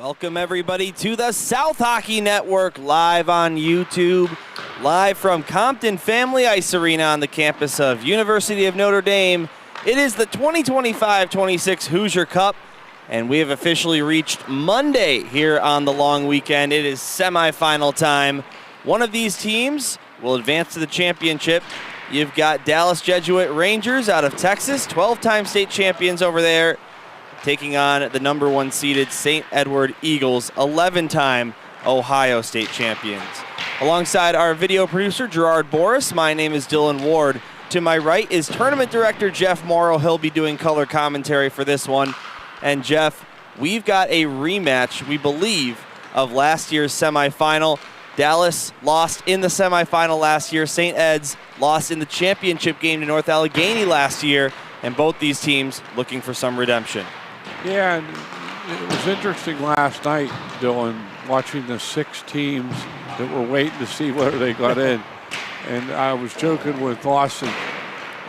Welcome everybody to the South Hockey Network, live on YouTube, live from Compton Family Ice Arena on the campus of University of Notre Dame. It is the 2025-26 Hoosier Cup, and we have officially reached Monday here on the long weekend. It is semifinal time. One of these teams will advance to the championship. You've got Dallas Jesuit Rangers out of Texas, 12-time state champions over there, taking on the number one seeded St. Edward Eagles, 11-time Ohio State champions. Alongside our video producer, Gerard Boris, my name is Dylan Ward. To my right is tournament director Jeff Morrow. He'll be doing color commentary for this one. And Jeff, we've got a rematch, we believe, of last year's semifinal. Dallas lost in the semifinal last year. St. Ed's lost in the championship game to North Allegheny last year. And both these teams looking for some redemption. Yeah, and it was interesting last night, Dylan, watching the 6 teams that were waiting to see whether they got in. And I was joking with Austin,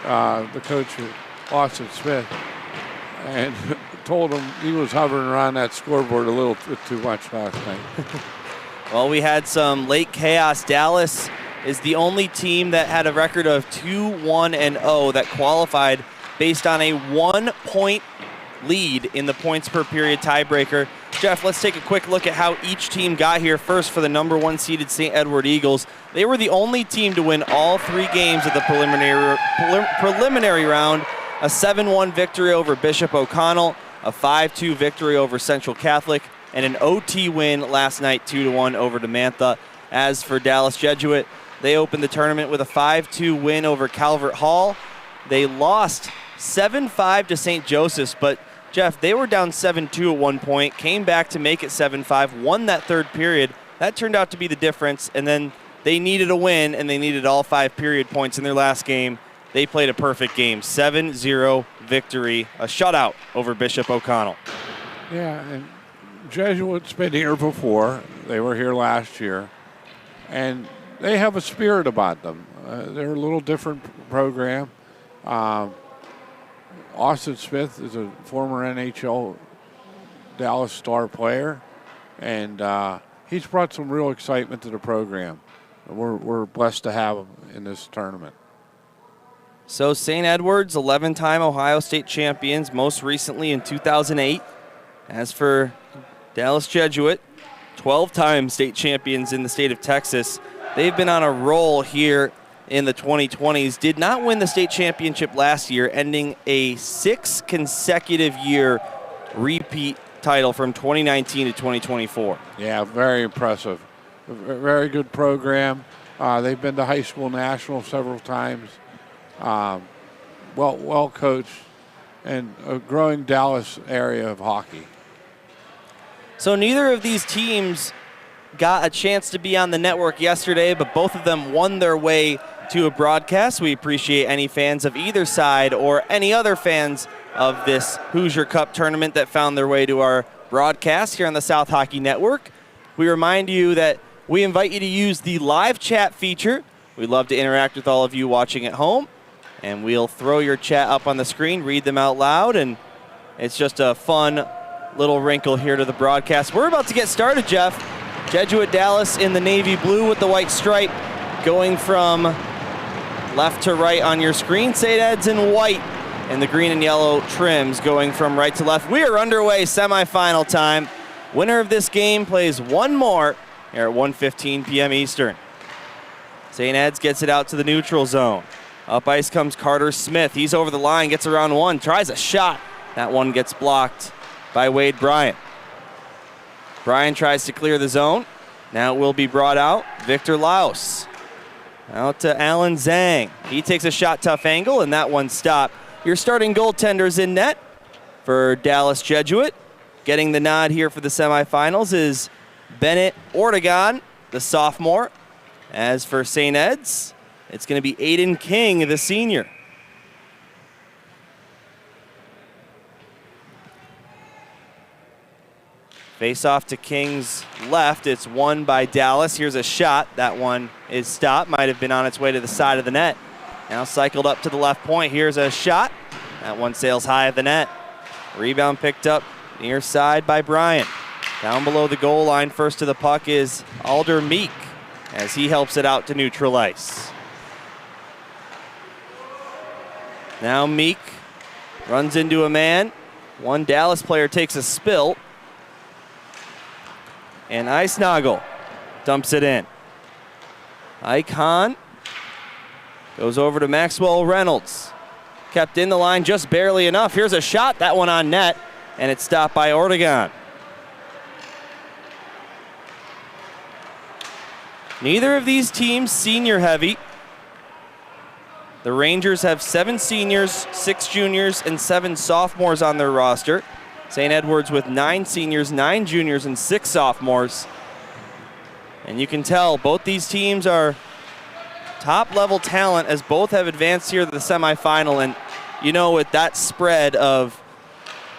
the coach of Austin Smith, and told him he was hovering around that scoreboard a little bit too much last night. Well, we had some late chaos. Dallas is the only team that had a record of 2-1-0 that qualified based on a 1-point lead in the points per period tiebreaker. Jeff, let's take a quick look at how each team got here. First, for the number one seeded St. Edward Eagles, they were the only team to win all 3 games of the preliminary round. A 7-1 victory over Bishop O'Connell, a 5-2 victory over Central Catholic, and an OT win last night, 2-1 over DeMantha. As for Dallas Jesuit, they opened the tournament with a 5-2 win over Calvert Hall. They lost 7-5 to St. Joseph's, but Jeff, they were down 7-2 at one point, came back to make it 7-5, won that third period. That turned out to be the difference, and then they needed a win, and they needed all 5 period points in their last game. They played a perfect game, 7-0 victory, a shutout over Bishop O'Connell. Yeah, and Jesuit's been here before. They were here last year, and they have a spirit about them. They're a little different program. Austin Smith is a former NHL Dallas Star player, and he's brought some real excitement to the program. We're blessed to have him in this tournament. So St. Edward's 11-time Ohio State champions, most recently in 2008. As for Dallas Jesuit, 12-time state champions in the state of Texas. They've been on a roll here in the 2020s, did not win the state championship last year, ending a 6 consecutive year repeat title from 2019 to 2024. Yeah, very impressive. A very good program. They've been to high school national several times. Well coached, and a growing Dallas area of hockey. So neither of these teams got a chance to be on the network yesterday, but both of them won their way to a broadcast. We appreciate any fans of either side or any other fans of this Hoosier Cup tournament that found their way to our broadcast here on the South Hockey Network. We remind you that we invite you to use the live chat feature. We'd love to interact with all of you watching at home, and we'll throw your chat up on the screen, read them out loud, and it's just a fun little wrinkle here to the broadcast. We're about to get started, Jeff. Jesuit Dallas in the navy blue with the white stripe, going from left to right on your screen. St. Ed's in white and the green and yellow trims going from right to left. We are underway, semifinal time. Winner of this game plays one more here at 1:15 p.m. Eastern. St. Ed's gets it out to the neutral zone. Up ice comes Carter Smith. He's over the line, gets around one, tries a shot. That one gets blocked by Wade Bryant. Bryant tries to clear the zone. Now it will be brought out. Victor Laus. Out to Alan Zhang. He takes a shot, tough angle, and that one stopped. Your starting goaltenders in net for Dallas Jesuit. Getting the nod here for the semifinals is Bennett Ortegon, the sophomore. As for St. Ed's, it's going to be Aiden King, the senior. Face off to King's left. It's won by Dallas. Here's a shot. That one is stopped. Might have been on its way to the side of the net. Now cycled up to the left point. Here's a shot. That one sails high of the net. Rebound picked up near side by Bryant. Down below the goal line, first to the puck is Alder Meek as he helps it out to neutral ice. Now Meek runs into a man. One Dallas player takes a spill. And Eisnagel dumps it in. Ike Hahn goes over to Maxwell Reynolds. Kept in the line just barely enough. Here's a shot, that one on net, and it's stopped by Ortegon. Neither of these teams senior heavy. The Rangers have 7 seniors, 6 juniors, and 7 sophomores on their roster. St. Edward's with 9 seniors, 9 juniors, and 6 sophomores. And you can tell both these teams are top-level talent as both have advanced here to the semifinal. And you know, with that spread of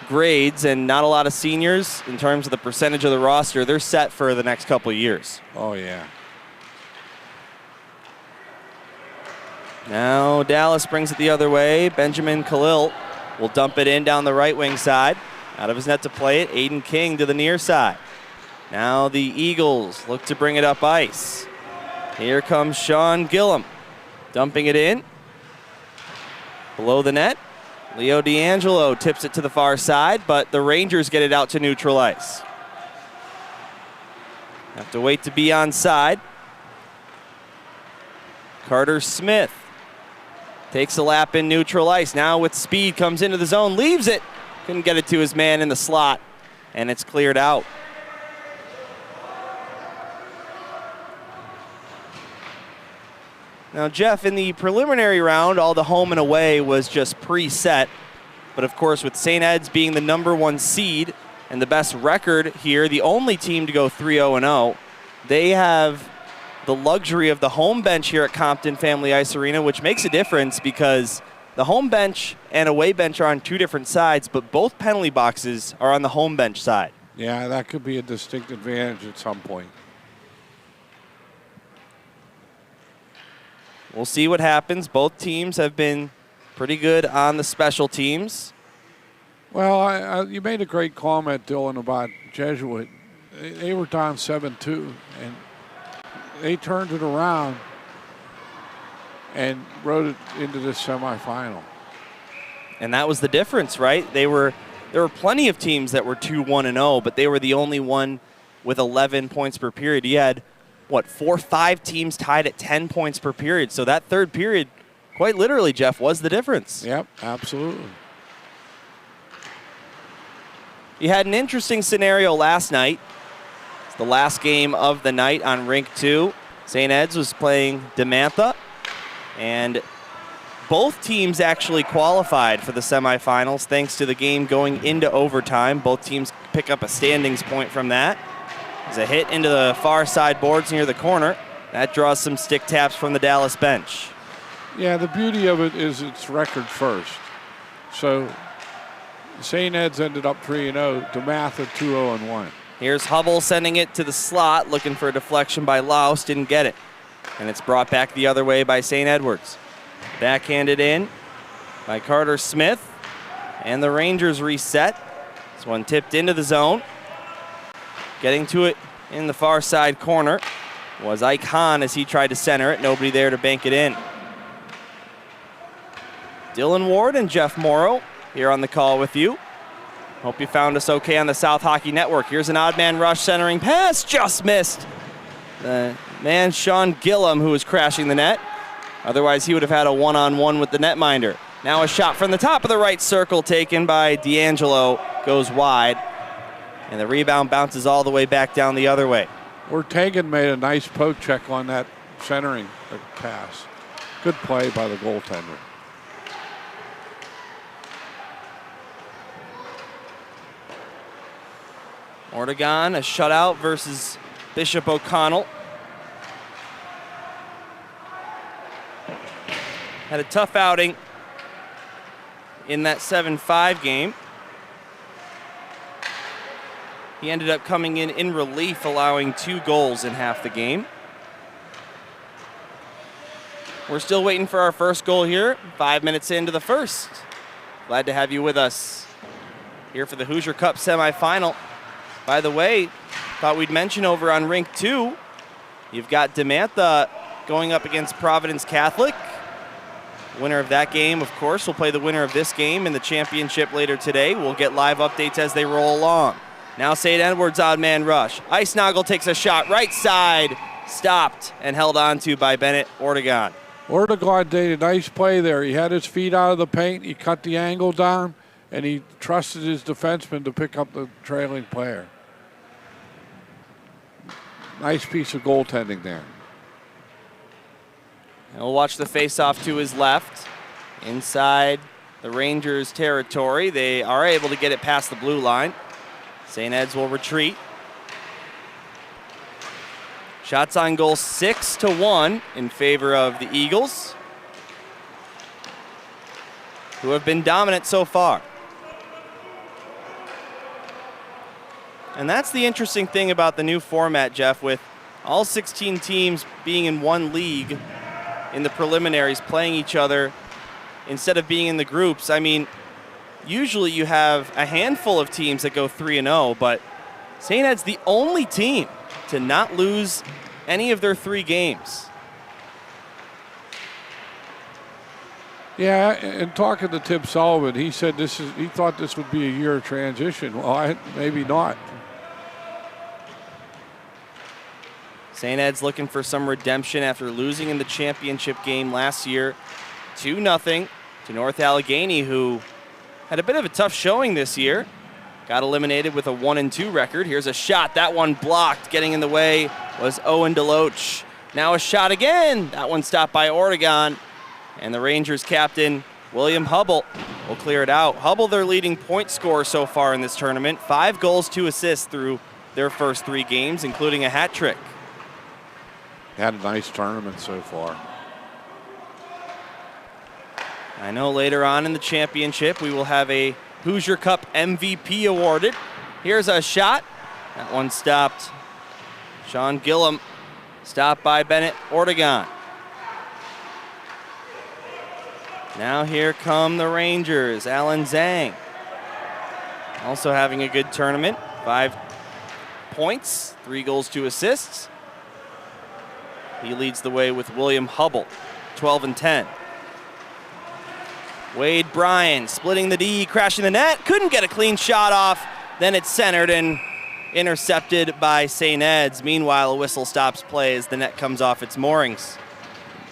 grades and not a lot of seniors in terms of the percentage of the roster, they're set for the next couple of years. Oh, yeah. Now Dallas brings it the other way. Benjamin Khalil will dump it in down the right wing side. Out of his net to play it, Aiden King to the near side. Now the Eagles look to bring it up ice. Here comes Sean Gillum, dumping it in. Below the net, Leo D'Angelo tips it to the far side, but the Rangers get it out to neutral ice. Have to wait to be onside. Carter Smith takes a lap in neutral ice. Now with speed, comes into the zone, leaves it. Couldn't get it to his man in the slot, and it's cleared out. Now, Jeff, in the preliminary round, all the home and away was just preset. But of course, with St. Ed's being the #1 seed and the best record here, the only team to go 3-0-0, they have the luxury of the home bench here at Compton Family Ice Arena, which makes a difference because the home bench and away bench are on 2 different sides, but both penalty boxes are on the home bench side. Yeah, that could be a distinct advantage at some point. We'll see what happens. Both teams have been pretty good on the special teams. Well, you made a great comment, Dylan, about Jesuit. They were down 7-2, and they turned it around and rode it into the semifinal. And that was the difference, right? There were plenty of teams that were 2-1-0, but they were the only one with 11 points per period. You had, 4 or 5 teams tied at 10 points per period. So that third period, quite literally, Jeff, was the difference. Yep, absolutely. You had an interesting scenario last night. It's the last game of the night on Rink 2. St. Ed's was playing DeMatha, and both teams actually qualified for the semifinals thanks to the game going into overtime. Both teams pick up a standings point from that. There's a hit into the far side boards near the corner. That draws some stick taps from the Dallas bench. Yeah, the beauty of it is it's record first. So St. Ed's ended up 3-0, DeMatha 2-0-1. Here's Hubble sending it to the slot, looking for a deflection by Laus, didn't get it. And it's brought back the other way by St. Edward's. Backhanded in by Carter Smith, and the Rangers reset. This one tipped into the zone. Getting to it in the far side corner was Ike Hahn as he tried to center it. Nobody there to bank it in. Dylan Ward and Jeff Morrow here on the call with you. Hope you found us okay on the South Hockey Network. Here's an odd man rush centering pass, just missed. The man Sean Gillum who was crashing the net. Otherwise he would have had a one-on-one with the netminder. Now a shot from the top of the right circle taken by D'Angelo, goes wide. And the rebound bounces all the way back down the other way. Ortegan made a nice poke check on that centering pass. Good play by the goaltender. Ortegon, a shutout versus Bishop O'Connell. Had a tough outing in that 7-5 game. He ended up coming in relief, allowing 2 goals in half the game. We're still waiting for our first goal here, 5 minutes into the first. Glad to have you with us here for the Hoosier Cup semifinal. By the way, thought we'd mention over on rink 2, you've got DeMatha going up against Providence Catholic. Winner of that game, of course, will play the winner of this game in the championship later today. We'll get live updates as they roll along. Now St. Edward's odd man rush. Icenoggle takes a shot right side, stopped and held on to by Bennett Ortegon. Ortegon did a nice play there. He had his feet out of the paint, he cut the angle down, and he trusted his defenseman to pick up the trailing player. Nice piece of goaltending there. And we'll watch the face-off to his left. Inside the Rangers' territory. They are able to get it past the blue line. St. Ed's will retreat. Shots on goal 6-1 in favor of the Eagles, who have been dominant so far. And that's the interesting thing about the new format, Jeff, with all 16 teams being in one league in the preliminaries, playing each other instead of being in the groups. I mean, usually you have a handful of teams that go 3-0, but St. Ed's the only team to not lose any of their 3 games. Yeah, and talking to Tim Sullivan, he said he thought this would be a year of transition. Well, maybe not. St. Ed's looking for some redemption after losing in the championship game last year 2-0 to North Allegheny, who had a bit of a tough showing this year. Got eliminated with a 1-2 record. Here's a shot. That one blocked. Getting in the way was Owen Deloach. Now a shot again. That one stopped by Ortegon. And the Rangers captain, William Hubble, will clear it out. Hubble, their leading point scorer so far in this tournament. 5 goals, 2 assists through their first 3 games, including a hat trick. Had a nice tournament so far. I know later on in the championship we will have a Hoosier Cup MVP awarded. Here's a shot. That one stopped. Sean Gillum, stopped by Bennett Ortegon. Now here come the Rangers. Alan Zhang also having a good tournament. 5 points, 3 goals, 2 assists. He leads the way with William Hubble, 12-10. Wade Bryan splitting the D, crashing the net. Couldn't get a clean shot off. Then it's centered and intercepted by St. Ed's. Meanwhile, a whistle stops play as the net comes off its moorings.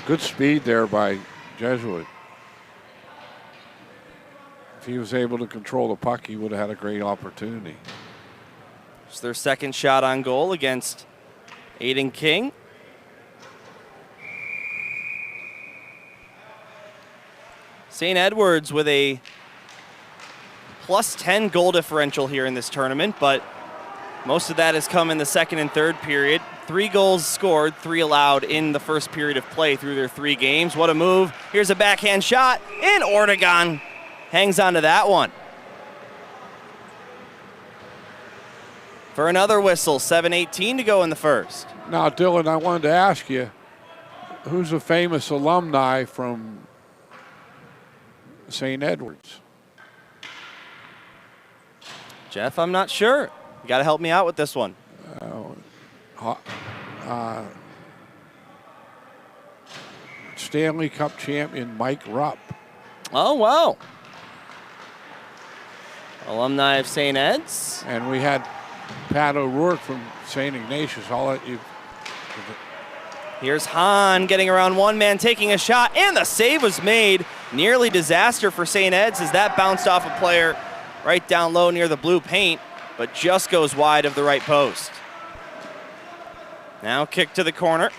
Good speed there by Jesuit. If he was able to control the puck, he would have had a great opportunity. It's their second shot on goal against Aiden King. St. Edward's with a +10 goal differential here in this tournament, but most of that has come in the second and third period. 3 goals scored, 3 allowed in the first period of play through their 3 games. What a move. Here's a backhand shot, and Ortegon hangs on to that one. For another whistle, 7:18 to go in the first. Now, Dylan, I wanted to ask you, who's a famous alumni from St. Edward's? Jeff, I'm not sure. You got to help me out with this one. Stanley Cup champion Mike Rupp. Oh, wow. Alumni of St. Ed's. And we had Pat O'Rourke from St. Ignatius. I'll let you. Here's Hahn getting around one man, taking a shot, and the save was made. Nearly disaster for St. Ed's as that bounced off a player right down low near the blue paint, but just goes wide of the right post. Now kick to the corner.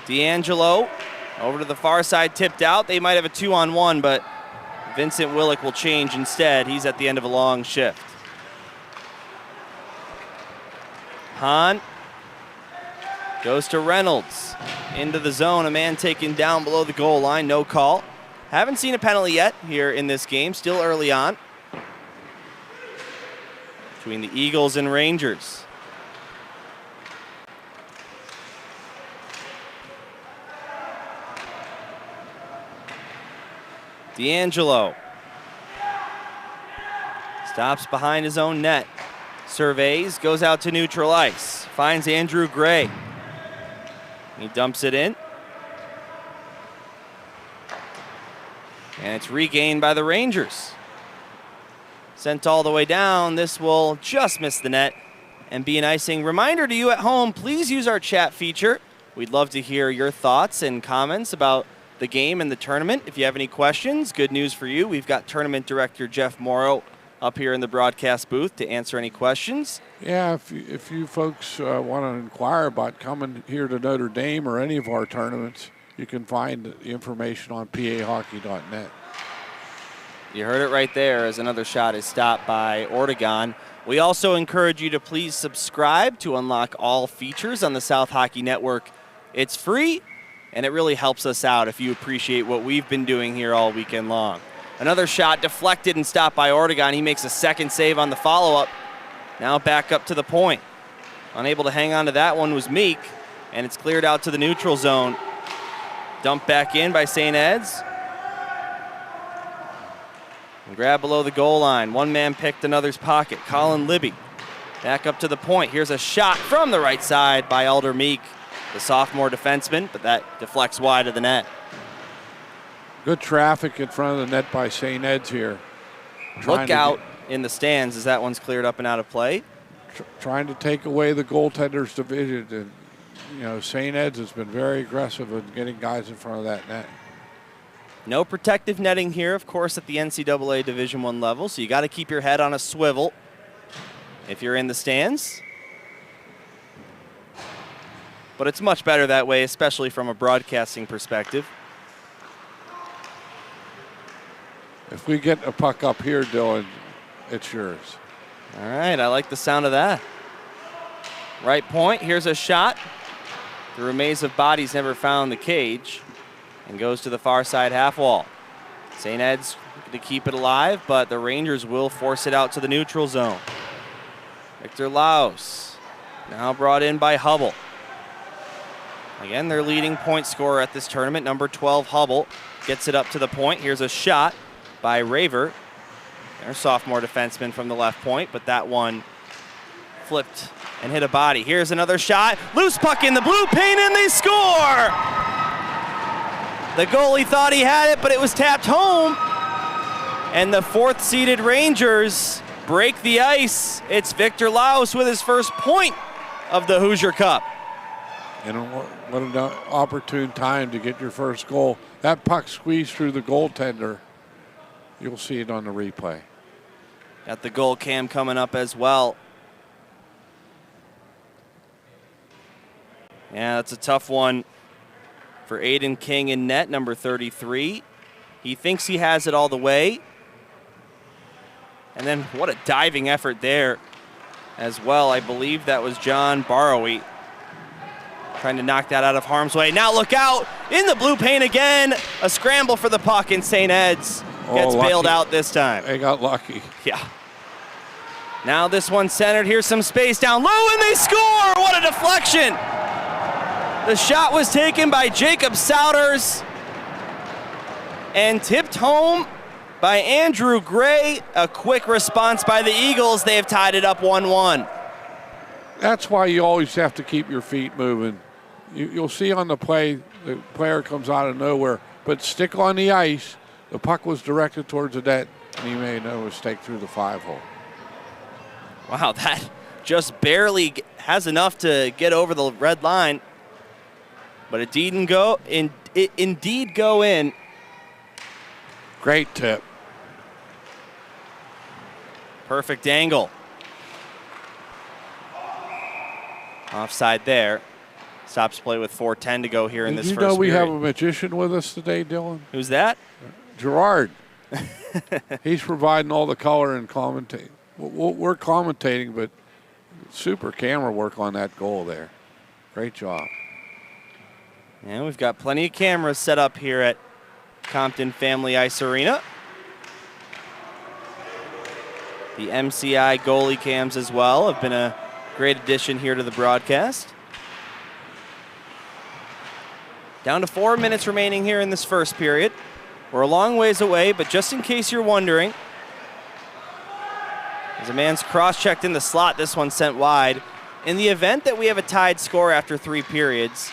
D'Angelo over to the far side, tipped out. They might have a 2-on-1, but Vincent Willick will change instead. He's at the end of a long shift. Hahn goes to Reynolds. Into the zone, a man taken down below the goal line, no call. Haven't seen a penalty yet here in this game, still early on. Between the Eagles and Rangers. D'Angelo stops behind his own net. Surveys, goes out to neutral ice. Finds Andrew Gray. He dumps it in. And it's regained by the Rangers. Sent all the way down. This will just miss the net and be an icing. Reminder to you at home, please use our chat feature. We'd love to hear your thoughts and comments about the game and the tournament. If you have any questions, good news for you. We've got tournament director Jeff Morrow up here in the broadcast booth to answer any questions. Yeah, if you folks want to inquire about coming here to Notre Dame or any of our tournaments, you can find the information on pahockey.net. You heard it right there as another shot is stopped by Ortegon. We also encourage you to please subscribe to unlock all features on the South Hockey Network. It's free, and it really helps us out if you appreciate what we've been doing here all weekend long. Another shot deflected and stopped by Ortegon. He makes a second save on the follow-up. Now back up to the point. Unable to hang on to that one was Meek, and it's cleared out to the neutral zone. Dumped back in by St. Ed's. And grab below the goal line. One man picked another's pocket. Colin Libby back up to the point. Here's a shot from the right side by Alder Meek, the sophomore defenseman, but that deflects wide of the net. Good traffic in front of the net by St. Ed's here. Look out in the stands as that one's cleared up and out of play. Trying to take away the goaltender's division. And, you know, St. Ed's has been very aggressive in getting guys in front of that net. No protective netting here, of course, at the NCAA Division I level, so you got to keep your head on a swivel if you're in the stands. But it's much better that way, especially from a broadcasting perspective. If we get a puck up here, Dylan, it's yours. All right, I like the sound of that. Right point, here's a shot. The maze of bodies never found the cage and goes to the far side half wall. St. Ed's to keep it alive, but the Rangers will force it out to the neutral zone. Victor Laus now brought in by Hubble. Again, their leading point scorer at this tournament, number 12, Hubble, gets it up to the point. Here's a shot by Raver, their sophomore defenseman from the left point, but that one flipped and hit a body. Here's another shot. Loose puck in the blue paint, and they score! The goalie thought he had it, but it was tapped home. And the fourth-seeded Rangers break the ice. It's Victor Laus with his first point of the Hoosier Cup. You know, what an opportune time to get your first goal. That puck squeezed through the goaltender. You'll see it on the replay. Got the goal cam coming up as well. Yeah, that's a tough one for Aiden King in net, number 33. He thinks he has it all the way. And then what a diving effort there as well. I believe that was John Barrowy trying to knock that out of harm's way. Now look out in the blue paint again. A scramble for the puck, and St. Ed's gets bailed out this time. They got lucky. Yeah. Now this one's centered. Here's some space down low, and they score! What a deflection! The shot was taken by Jacob Souders and tipped home by Andrew Gray. A quick response by the Eagles. They have tied it up 1-1. That's why you always have to keep your feet moving. You'll see on the play, the player comes out of nowhere, but stick on the ice. The puck was directed towards the net, and he made no mistake through the 5-hole. Wow, that just barely has enough to get over the red line. But it didn't go. It indeed go in. Great tip. Perfect angle. Offside there. Stops play with 4:10 to go here in this first period. You know we have a magician with us today, Dylan? Who's that? Gerard. He's providing all the color and commentating. We're commentating, but super camera work on that goal there. Great job. And we've got plenty of cameras set up here at Compton Family Ice Arena. The MCI goalie cams as well have been a great addition here to the broadcast. Down to 4 minutes remaining here in this first period. We're a long ways away, but just in case you're wondering, As a man's cross-checked in the slot, this one sent wide. In the event that we have a tied score after 3 periods,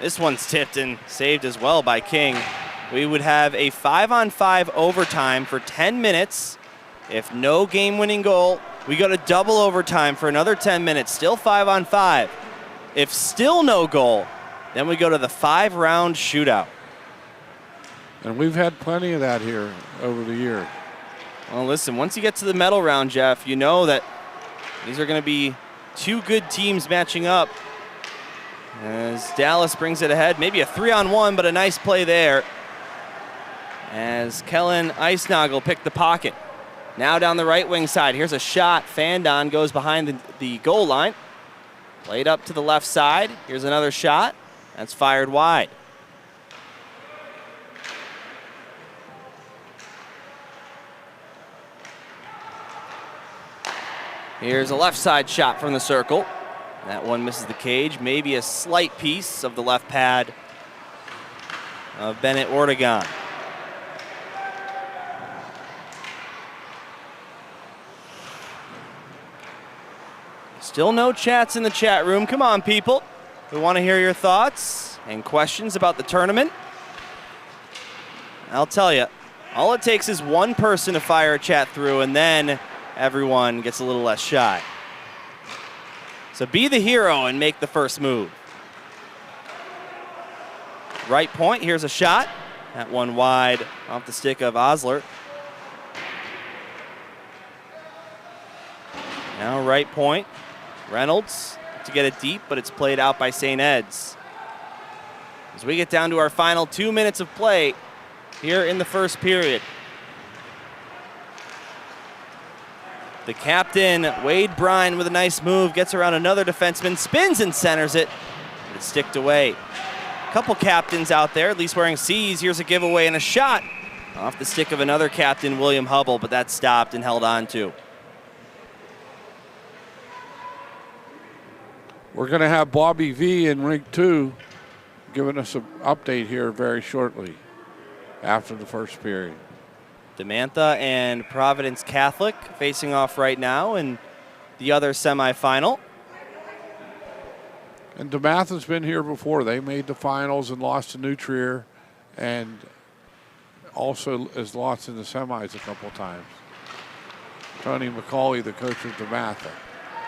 this one's tipped and saved as well by King. We would have a 5-on-5 overtime for 10 minutes. If no game-winning goal, we go to double overtime for another 10 minutes, still 5-on-5. If still no goal, then we go to the 5-round shootout. And we've had plenty of that here over the years. Well, listen, once you get to the medal round, Jeff, you know that these are going to be 2 good teams matching up. As Dallas brings it ahead, maybe a 3-on-1, but a nice play there. As Kellen Eisnagel picked the pocket. Now down the right wing side, here's a shot. Fandon goes behind the goal line. Played up to the left side. Here's another shot. That's fired wide. Here's a left side shot from the circle. That one misses the cage. Maybe a slight piece of the left pad of Bennett Ortegon. Still no chats in the chat room. Come on, people. We want to hear your thoughts and questions about the tournament. I'll tell you, all it takes is one person to fire a chat through, and then everyone gets a little less shy. So be the hero and make the first move. Right point, here's a shot. That one wide off the stick of Osler. Now right point, Reynolds to get it deep, but it's played out by St. Ed's. As we get down to our final 2 minutes of play here in the first period. The captain, Wade Bryan, with a nice move, gets around another defenseman, spins and centers it, but it's sticked away. A couple captains out there, at least wearing C's. Here's a giveaway and a shot off the stick of another captain, William Hubble, but that's stopped and held on to. We're going to have Bobby V in rink 2 giving us an update here very shortly after the first period. DeMantha and Providence Catholic facing off right now in the other semifinal. And DeMatha's been here before. They made the finals and lost to New Trier, and also has lost in the semis a couple times. Tony McCauley, the coach of DeMatha.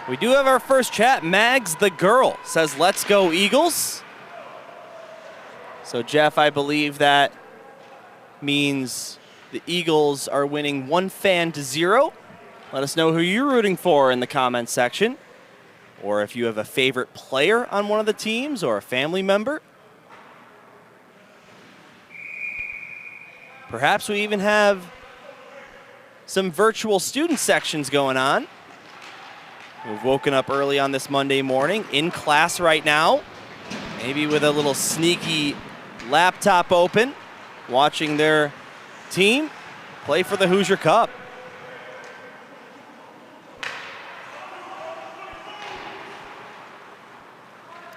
We do have our first chat. Mags the Girl says, "Let's go Eagles." So Jeff, I believe that means the Eagles are winning 1-0. Let us know who you're rooting for in the comments section. Or if you have a favorite player on one of the teams or a family member. Perhaps we even have some virtual student sections going on. We've woken up early on this Monday morning, in class right now, maybe with a little sneaky laptop open, watching their team play for the Hoosier Cup.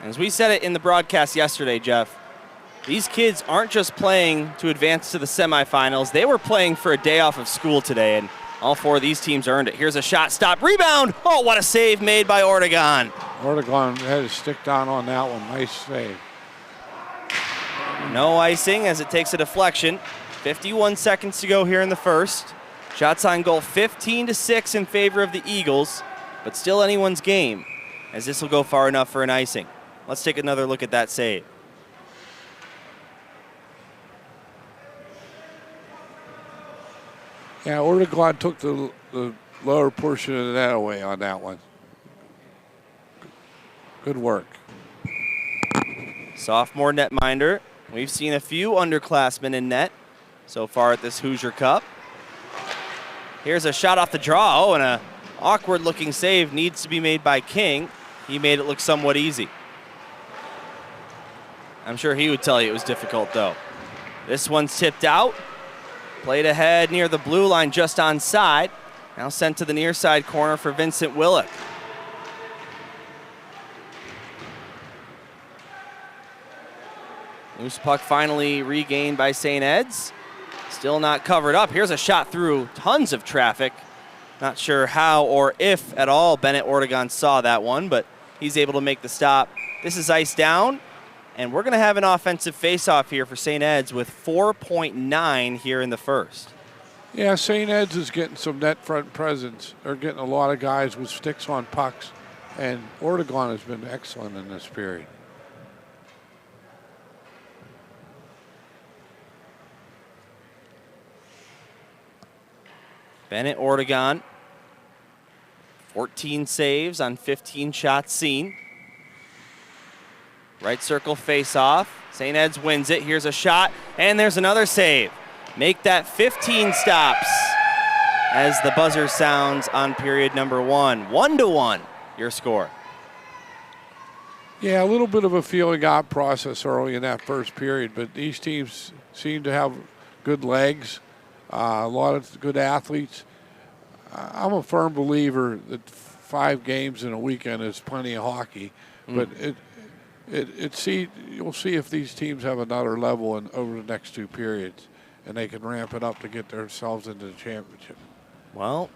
As we said it in the broadcast yesterday, Jeff, these kids aren't just playing to advance to the semifinals. They were playing for a day off of school today, and all 4 of these teams earned it. Here's a shot, stop, rebound. Oh, what a save made by Ortegon. Ortegon had his stick down on that one. Nice save. No icing as it takes a deflection. 51 seconds to go here in the first. Shots on goal 15-6 in favor of the Eagles, but still anyone's game, as this will go far enough for an icing. Let's take another look at that save. Yeah, Ortegon took the lower portion of the net away on that one. Good work. Sophomore netminder. We've seen a few underclassmen in net so far at this Hoosier Cup. Here's a shot off the draw. Oh, and an awkward-looking save needs to be made by King. He made it look somewhat easy. I'm sure he would tell you it was difficult, though. This one's tipped out. Played ahead near the blue line, just onside. Now sent to the near side corner for Vincent Willick. Loose puck finally regained by St. Ed's. Still not covered up. Here's a shot through tons of traffic. Not sure how or if at all Bennett Ortegon saw that one, but he's able to make the stop. This is ice down, and we're going to have an offensive faceoff here for St. Ed's with 4.9 here in the first. Yeah, St. Ed's is getting some net front presence. They're getting a lot of guys with sticks on pucks, and Ortegon has been excellent in this period. Bennett Ortegon, 14 saves on 15 shots seen. Right circle face-off. St. Ed's wins it. Here's a shot, and there's another save. Make that 15 stops as the buzzer sounds on period number 1. 1-1, your score. Yeah, a little bit of a feeling out process early in that first period, but these teams seem to have good legs, a lot of good athletes. I'm a firm believer that 5 games in a weekend is plenty of hockey, but you'll see if these teams have another level over the next 2 periods, and they can ramp it up to get themselves into the championship. Well,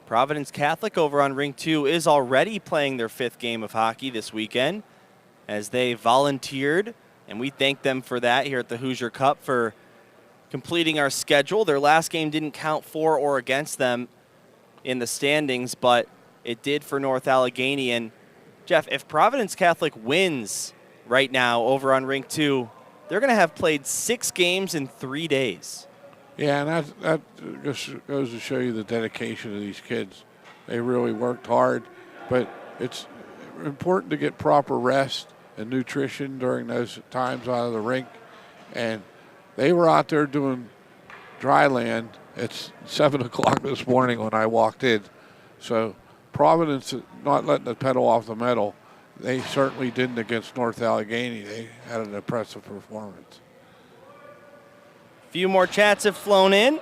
Providence Catholic over on Ring 2 is already playing their 5th game of hockey this weekend as they volunteered, and we thank them for that here at the Hoosier Cup for completing our schedule. Their last game didn't count for or against them in the standings, but it did for North Allegheny. And Jeff, if Providence Catholic wins right now over on Rink 2, they're going to have played 6 games in 3 days. Yeah, and that just goes to show you the dedication of these kids. They really worked hard, but it's important to get proper rest and nutrition during those times out of the rink. And they were out there doing dry land. It's 7 o'clock this morning when I walked in. So Providence not letting the pedal off the metal. They certainly didn't against North Allegheny. They had an impressive performance. A few more chats have flown in.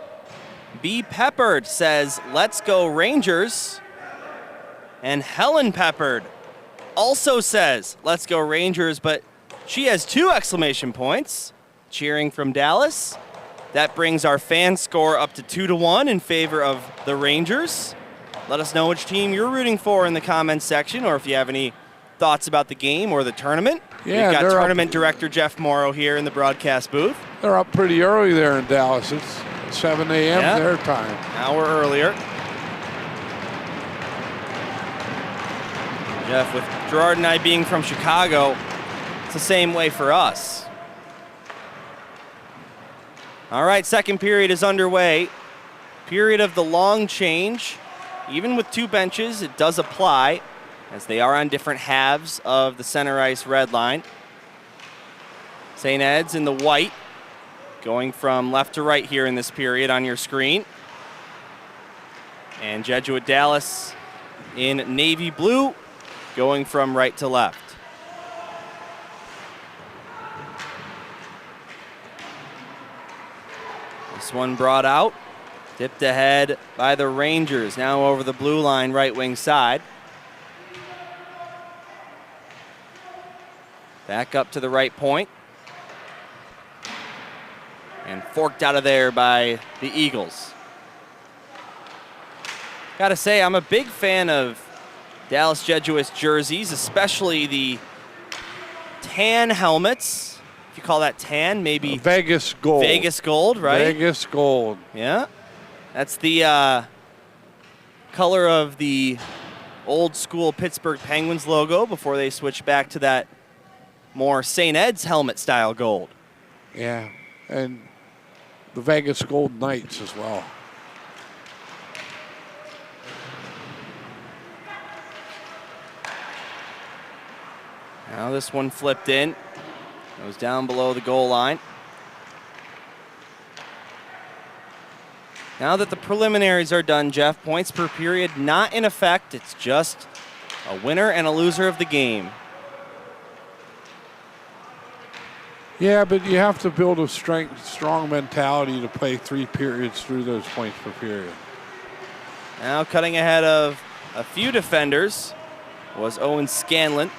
B. Peppard says, "Let's go Rangers." And Helen Peppard also says, "Let's go Rangers," but she has 2 exclamation points, cheering from Dallas. That brings our fan score up to 2-1 in favor of the Rangers. Let us know which team you're rooting for in the comments section, or if you have any thoughts about the game or the tournament. Yeah, we've got tournament director Jeff Morrow here in the broadcast booth. They're up pretty early there in Dallas. It's 7 a.m. their time. An hour earlier. Jeff, with Gerard and I being from Chicago, it's the same way for us. All right, second period is underway. Period of the long change. Even with 2 benches, it does apply, as they are on different halves of the center ice red line. St. Ed's in the white, going from left to right here in this period on your screen. And Jesuit Dallas in navy blue, going from right to left. This one brought out, tipped ahead by the Rangers, now over the blue line right wing side. Back up to the right point. And forked out of there by the Eagles. Gotta say, I'm a big fan of Dallas Jesuits jerseys, especially the tan helmets. If you call that tan, maybe Vegas gold. Vegas gold, right? Vegas gold. Yeah. That's the color of the old school Pittsburgh Penguins logo before they switched back to that more St. Ed's helmet style gold. Yeah, and the Vegas Gold Knights as well. Now this one flipped in. Goes down below the goal line. Now that the preliminaries are done, Jeff, points per period not in effect. It's just a winner and a loser of the game. Yeah, but you have to build a strong mentality to play 3 periods through those points per period. Now cutting ahead of a few defenders was Owen Scanlon.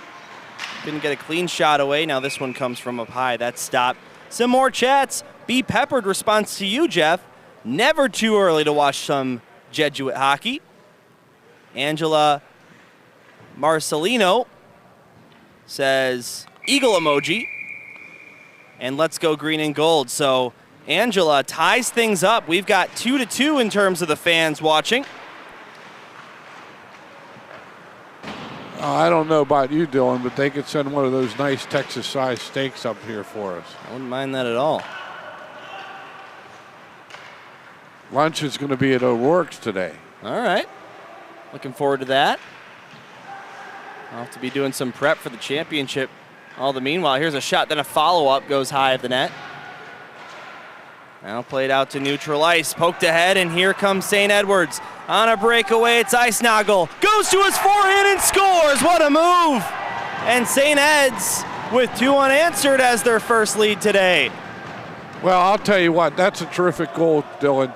Couldn't get a clean shot away. Now this one comes from up high. That's stopped. Some more chats. B. Peppard responds to you, Jeff. Never too early to watch some Jesuit hockey. Angela Marcelino says eagle emoji. And let's go green and gold. So Angela ties things up. We've got 2-2 in terms of the fans watching. I don't know about you, Dylan, but they could send one of those nice Texas-sized steaks up here for us. I wouldn't mind that at all. Lunch is going to be at O'Rourke's today. All right. Looking forward to that. I'll have to be doing some prep for the championship. All the meanwhile, here's a shot, then a follow-up goes high of the net. Now played out to neutral ice, poked ahead, and here comes St. Edwards. On a breakaway, it's Eisnagel. Goes to his forehand and scores. What a move! And St. Ed's with 2 unanswered as their first lead today. Well, I'll tell you what, that's a terrific goal, Dylan.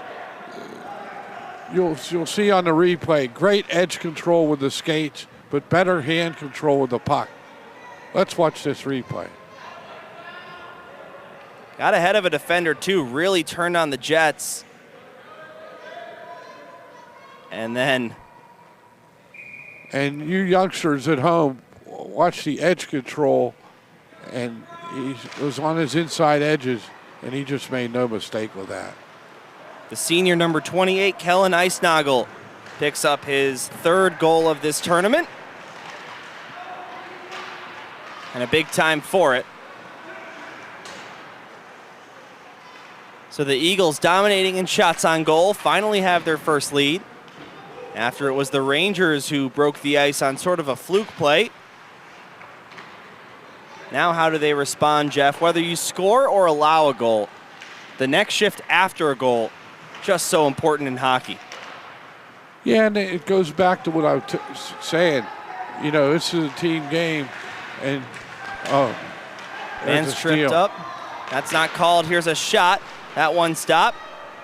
You'll see on the replay, great edge control with the skates, but better hand control with the puck. Let's watch this replay. Got ahead of a defender, too. Really turned on the Jets. And then... And you youngsters at home, watch the edge control. And he was on his inside edges, and he just made no mistake with that. The senior number 28, Kellen Eisnagel, picks up his 3rd goal of this tournament. And a big time for it. So the Eagles, dominating in shots on goal, finally have their first lead. After it was the Rangers who broke the ice on sort of a fluke play. Now how do they respond, Jeff? Whether you score or allow a goal, the next shift after a goal, just so important in hockey. Yeah, and it goes back to what I was saying. You know, this is a team game. And, man's tripped up. That's not called. Here's a shot. That one stopped.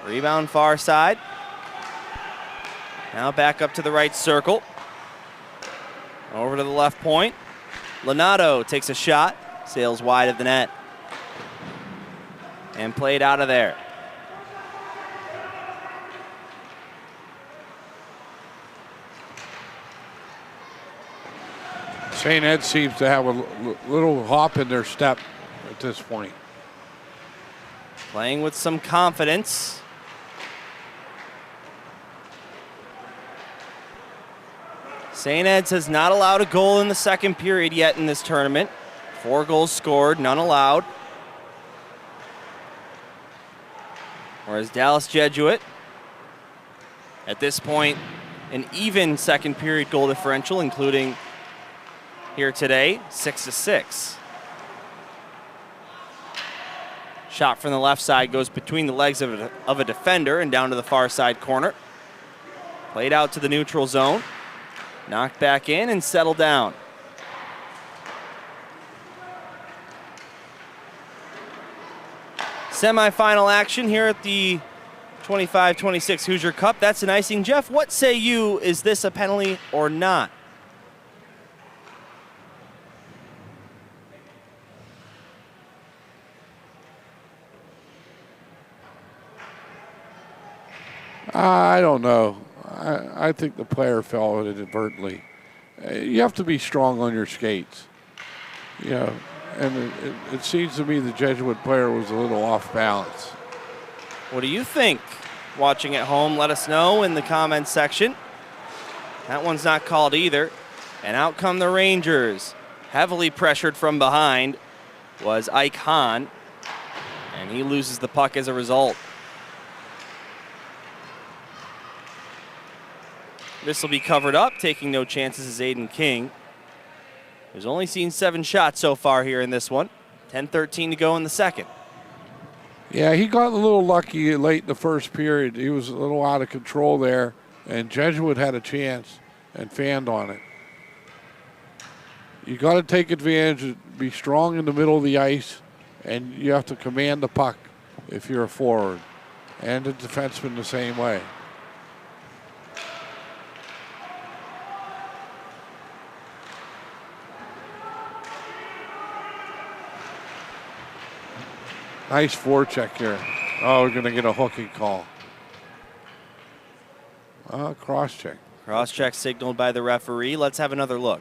Rebound far side. Now back up to the right circle. Over to the left point. Lonato takes a shot. Sails wide of the net. And played out of there. St. Ed seems to have a little hop in their step at this point. Playing with some confidence. St. Ed's has not allowed a goal in the second period yet in this tournament. 4 goals scored, none allowed. Whereas Dallas Jesuit, at this point, an even second period goal differential, including here today, 6-6. Shot from the left side goes between the legs of a defender and down to the far side corner. Played out to the neutral zone. Knocked back in and settled down. Semi-final action here at the 25-26 Hoosier Cup. That's an icing. Jeff, what say you? Is this a penalty or not? I don't know. I think the player fell inadvertently. You have to be strong on your skates. You know, and it seems to me the Jesuit player was a little off balance. What do you think? Watching at home, let us know in the comments section. That one's not called either. And out come the Rangers. Heavily pressured from behind was Ike Hahn. And he loses the puck as a result. This will be covered up. Taking no chances is Aiden King, who's only seen 7 shots so far here in this one. 10:13 to go in the second. Yeah, he got a little lucky late in the first period. He was a little out of control there, and Jesuit had a chance and fanned on it. You got to take advantage, be strong in the middle of the ice, and you have to command the puck if you're a forward, and a defenseman the same way. Nice forecheck here. Oh, we're going to get a hooking call. Cross check. Cross-check signaled by the referee. Let's have another look.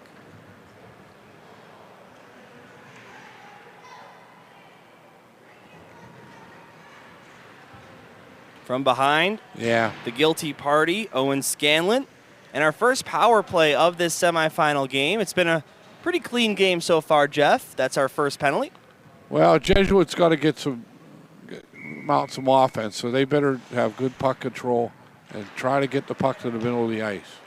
From behind, Yeah. the guilty party, Owen Scanlon. And our first power play of this semifinal game. It's been a pretty clean game so far, Jeff. That's our first penalty. Well, Jesuit's got to mount some offense, so they better have good puck control and try to get the puck to the middle of the ice.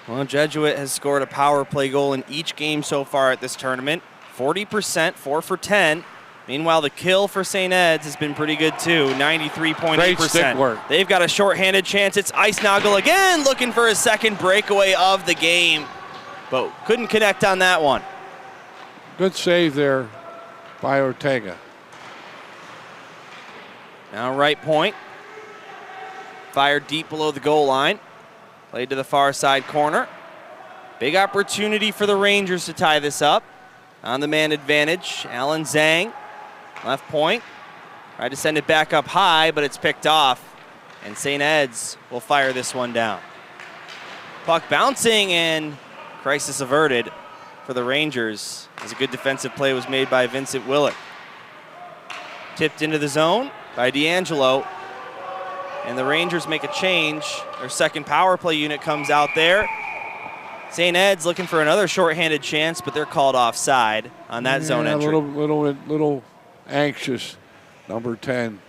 Well, Jesuit has scored a power play goal in each game so far at this tournament. 40%, 4 for 10. Meanwhile, the kill for St. Ed's has been pretty good too, 93.8%. Great stick work. They've got a shorthanded chance. It's Eisnagel again looking for his second breakaway of the game, but couldn't connect on that one. Good save there by Ortega. Now right point. Fired deep below the goal line. Played to the far side corner. Big opportunity for the Rangers to tie this up. On the man advantage, Alan Zhang. Left point. Tried to send it back up high, but it's picked off. And St. Ed's will fire this one down. Puck bouncing and crisis averted for the Rangers as a good defensive play was made by Vincent Willick. Tipped into the zone by D'Angelo. And the Rangers make a change. Their second power play unit comes out there. St. Ed's looking for another shorthanded chance, but they're called offside on that zone entry. A little anxious, number 10.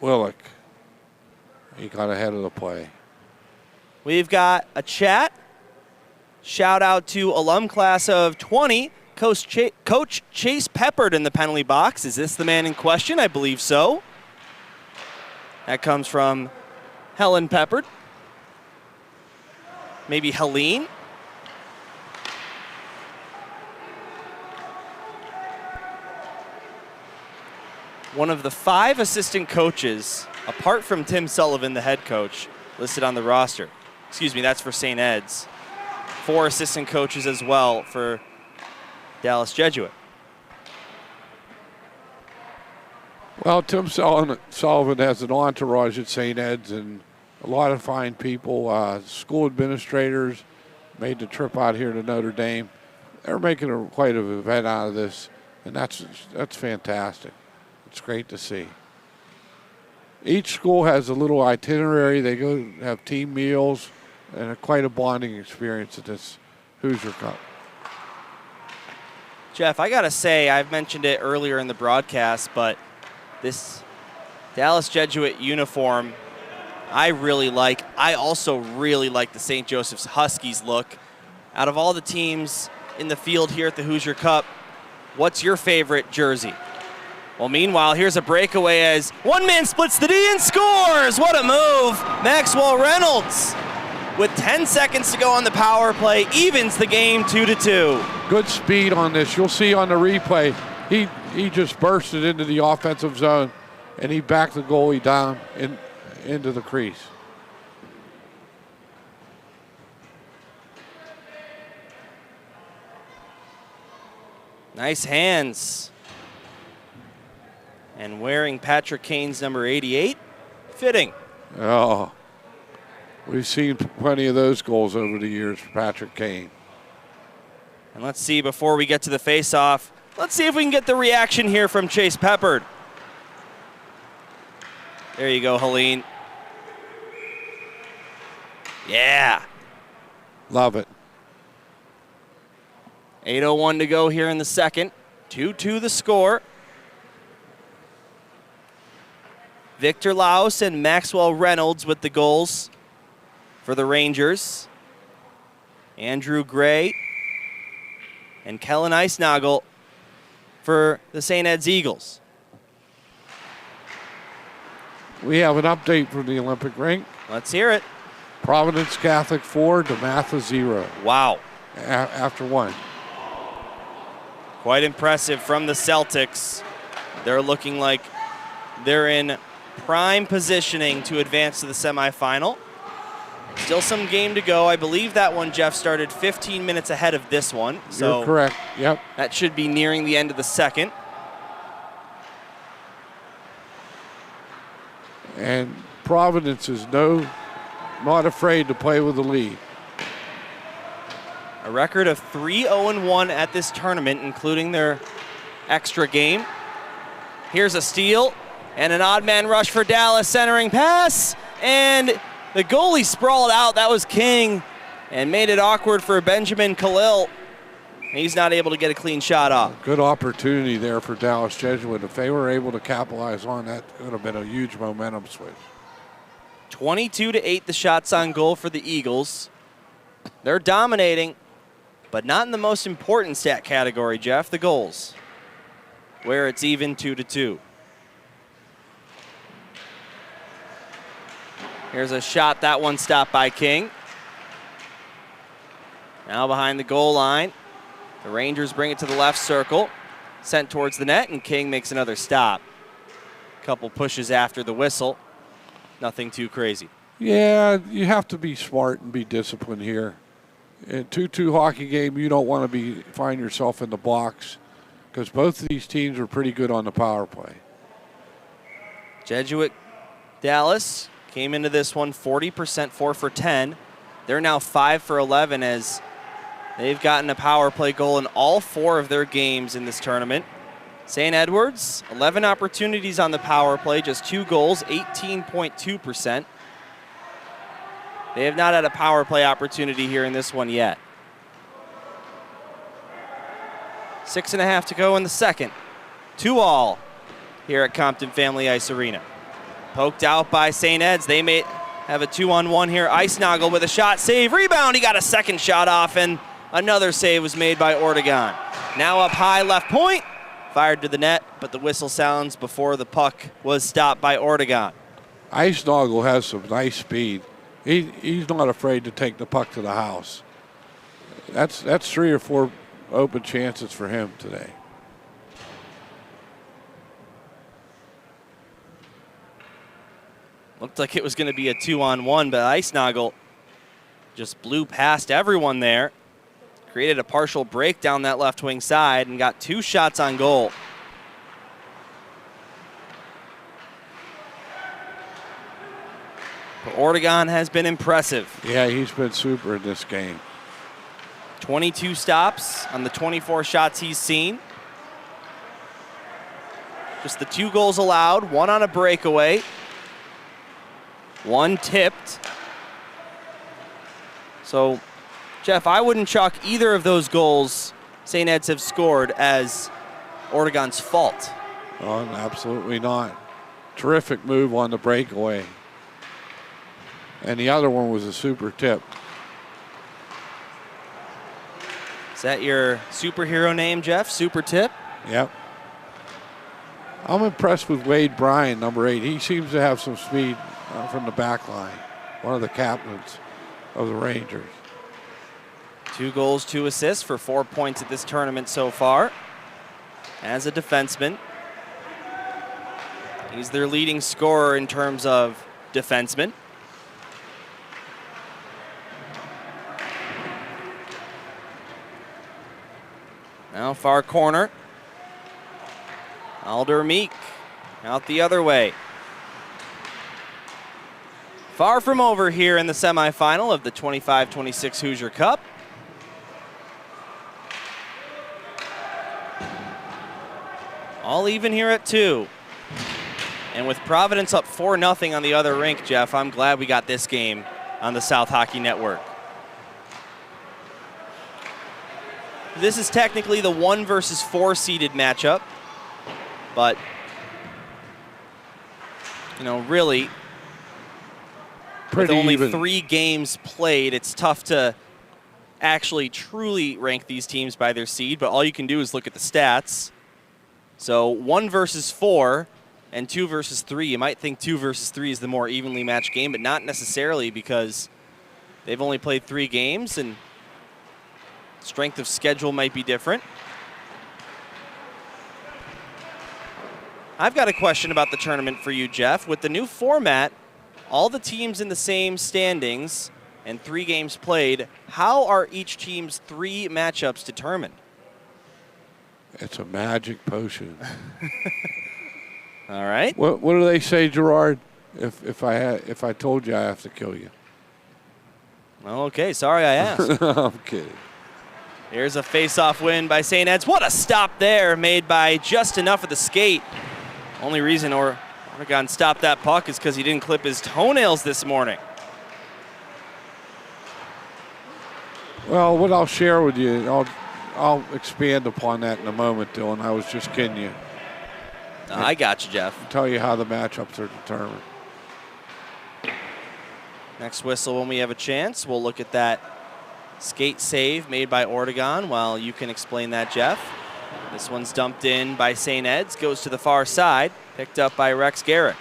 Willick. He got ahead of the play. We've got a chat. Shout out to alum class of 20, Coach Chase Peppard in the penalty box. Is this the man in question? I believe so. That comes from Helen Peppard. Maybe Helene. One of the 5 assistant coaches, apart from Tim Sullivan, the head coach, listed on the roster. Excuse me, that's for St. Ed's. 4 assistant coaches as well for Dallas Jesuit. Well, Tim Sullivan has an entourage at St. Ed's and a lot of fine people. School administrators made the trip out here to Notre Dame. They're making quite an event out of this, and that's fantastic. It's great to see. Each school has a little itinerary. They go have team meals and quite a bonding experience at this Hoosier Cup. Jeff, I got to say, I've mentioned it earlier in the broadcast, but this Dallas Jesuit uniform, I really like. I also really like the St. Joseph's Huskies look. Out of all the teams in the field here at the Hoosier Cup, what's your favorite jersey? Well, meanwhile, here's a breakaway as one man splits the D and scores. What a move. Maxwell Reynolds, with 10 seconds to go on the power play, evens the game 2-2. Good speed on this. You'll see on the replay, he just bursted into the offensive zone, and he backed the goalie down into the crease. Nice hands. And wearing Patrick Kane's number 88, fitting. Oh, we've seen plenty of those goals over the years for Patrick Kane. And let's see, before we get to the face-off, let's see if we can get the reaction here from Chase Peppard. There you go, Helene. Yeah. Love it. 8:01 to go here in the second. 2-2 the score. Victor Laus and Maxwell Reynolds with the goals for the Rangers. Andrew Gray and Kellen Eisnagel for the St. Ed's Eagles. We have an update from the Olympic rink. Let's hear it. Providence Catholic 4, DeMatha 0. Wow. After 1. Quite impressive from the Celtics. They're looking like they're in prime positioning to advance to the semifinal. Still some game to go. I believe that one, Jeff, started 15 minutes ahead of this one. So you're correct. Yep. That should be nearing the end of the second. And Providence is not afraid to play with the lead. A record of 3-0-1 at this tournament, including their extra game. Here's a steal and an odd man rush for Dallas, centering pass, and the goalie sprawled out. That was King, and made it awkward for Benjamin Khalil. He's not able to get a clean shot off. Good opportunity there for Dallas Jesuit. If they were able to capitalize on that, it would have been a huge momentum switch. 22-8 the shots on goal for the Eagles. They're dominating, but not in the most important stat category, Jeff, the goals, where it's even 2-2. Here's a shot, that one stopped by King. Now behind the goal line. The Rangers bring it to the left circle, sent towards the net, and King makes another stop. Couple pushes after the whistle. Nothing too crazy. Yeah, you have to be smart and be disciplined here. In a 2-2 hockey game, you don't want to find yourself in the box because both of these teams are pretty good on the power play. Jesuit Dallas came into this one 40%, 4 for 10. They're now 5 for 11 as they've gotten a power play goal in all 4 of their games in this tournament. St. Edwards, 11 opportunities on the power play, just 2 goals, 18.2%. They have not had a power play opportunity here in this one yet. 6.5 to go in the second. 2-2 here at Compton Family Ice Arena. Poked out by St. Ed's. They may have a 2-on-1 here. Eisnagel with a shot, save, rebound. He got a second shot off, and another save was made by Ortegon. Now up high, left point. Fired to the net, but the whistle sounds before the puck was stopped by Ortegon. Eisnagel has some nice speed. He's not afraid to take the puck to the house. That's 3 or 4 open chances for him today. Looked like it was going to be a 2-on-1, but Eisnagel just blew past everyone there. Created a partial break down that left wing side and got 2 shots on goal. But Ortegon has been impressive. Yeah, he's been super in this game. 22 stops on the 24 shots he's seen. Just the 2 goals allowed, 1 on a breakaway, 1 tipped. So, Jeff, I wouldn't chalk either of those goals St. Ed's have scored as Ortegon's fault. Oh, absolutely not. Terrific move on the breakaway. And the other one was a super tip. Is that your superhero name, Jeff? Super tip? Yep. I'm impressed with Wade Bryan, number 8. He seems to have some speed from the back line. One of the captains of the Rangers. 2 goals, 2 assists for 4 points at this tournament so far. As a defenseman, he's their leading scorer in terms of defensemen. Now far corner. Alder Meek out the other way. Far from over here in the semifinal of the 25-26 Hoosier Cup. All even here at 2. And with Providence up 4-0 on the other rink, Jeff, I'm glad we got this game on the South Hockey Network. This is technically the 1 versus 4 seeded matchup, but, you know, really, with only even. 3 games played, it's tough to actually truly rank these teams by their seed, but all you can do is look at the stats. So 1 versus 4 and 2 versus 3. You might think 2 versus 3 is the more evenly matched game, but not necessarily because they've only played 3 games and strength of schedule might be different. I've got a question about the tournament for you, Jeff. With the new format, all the teams in the same standings and 3 games played, how are each team's 3 matchups determined? It's a magic potion. All right. What do they say, Gerard? if I told you I have to kill you. Okay, sorry I asked. I'm kidding. Here's a face-off win by St. Ed's. What a stop there, made by just enough of the skate. Only reason Oregon stopped that puck is because he didn't clip his toenails this morning. Well, what I'll share with you, I'll expand upon that in a moment, Dylan. I was just kidding you. I got you, Jeff. I'll tell you how the matchups are determined. Next whistle when we have a chance. We'll look at that skate save made by Oregon while you can explain that, Jeff. This one's dumped in by St. Ed's, goes to the far side, picked up by Rex Garrick.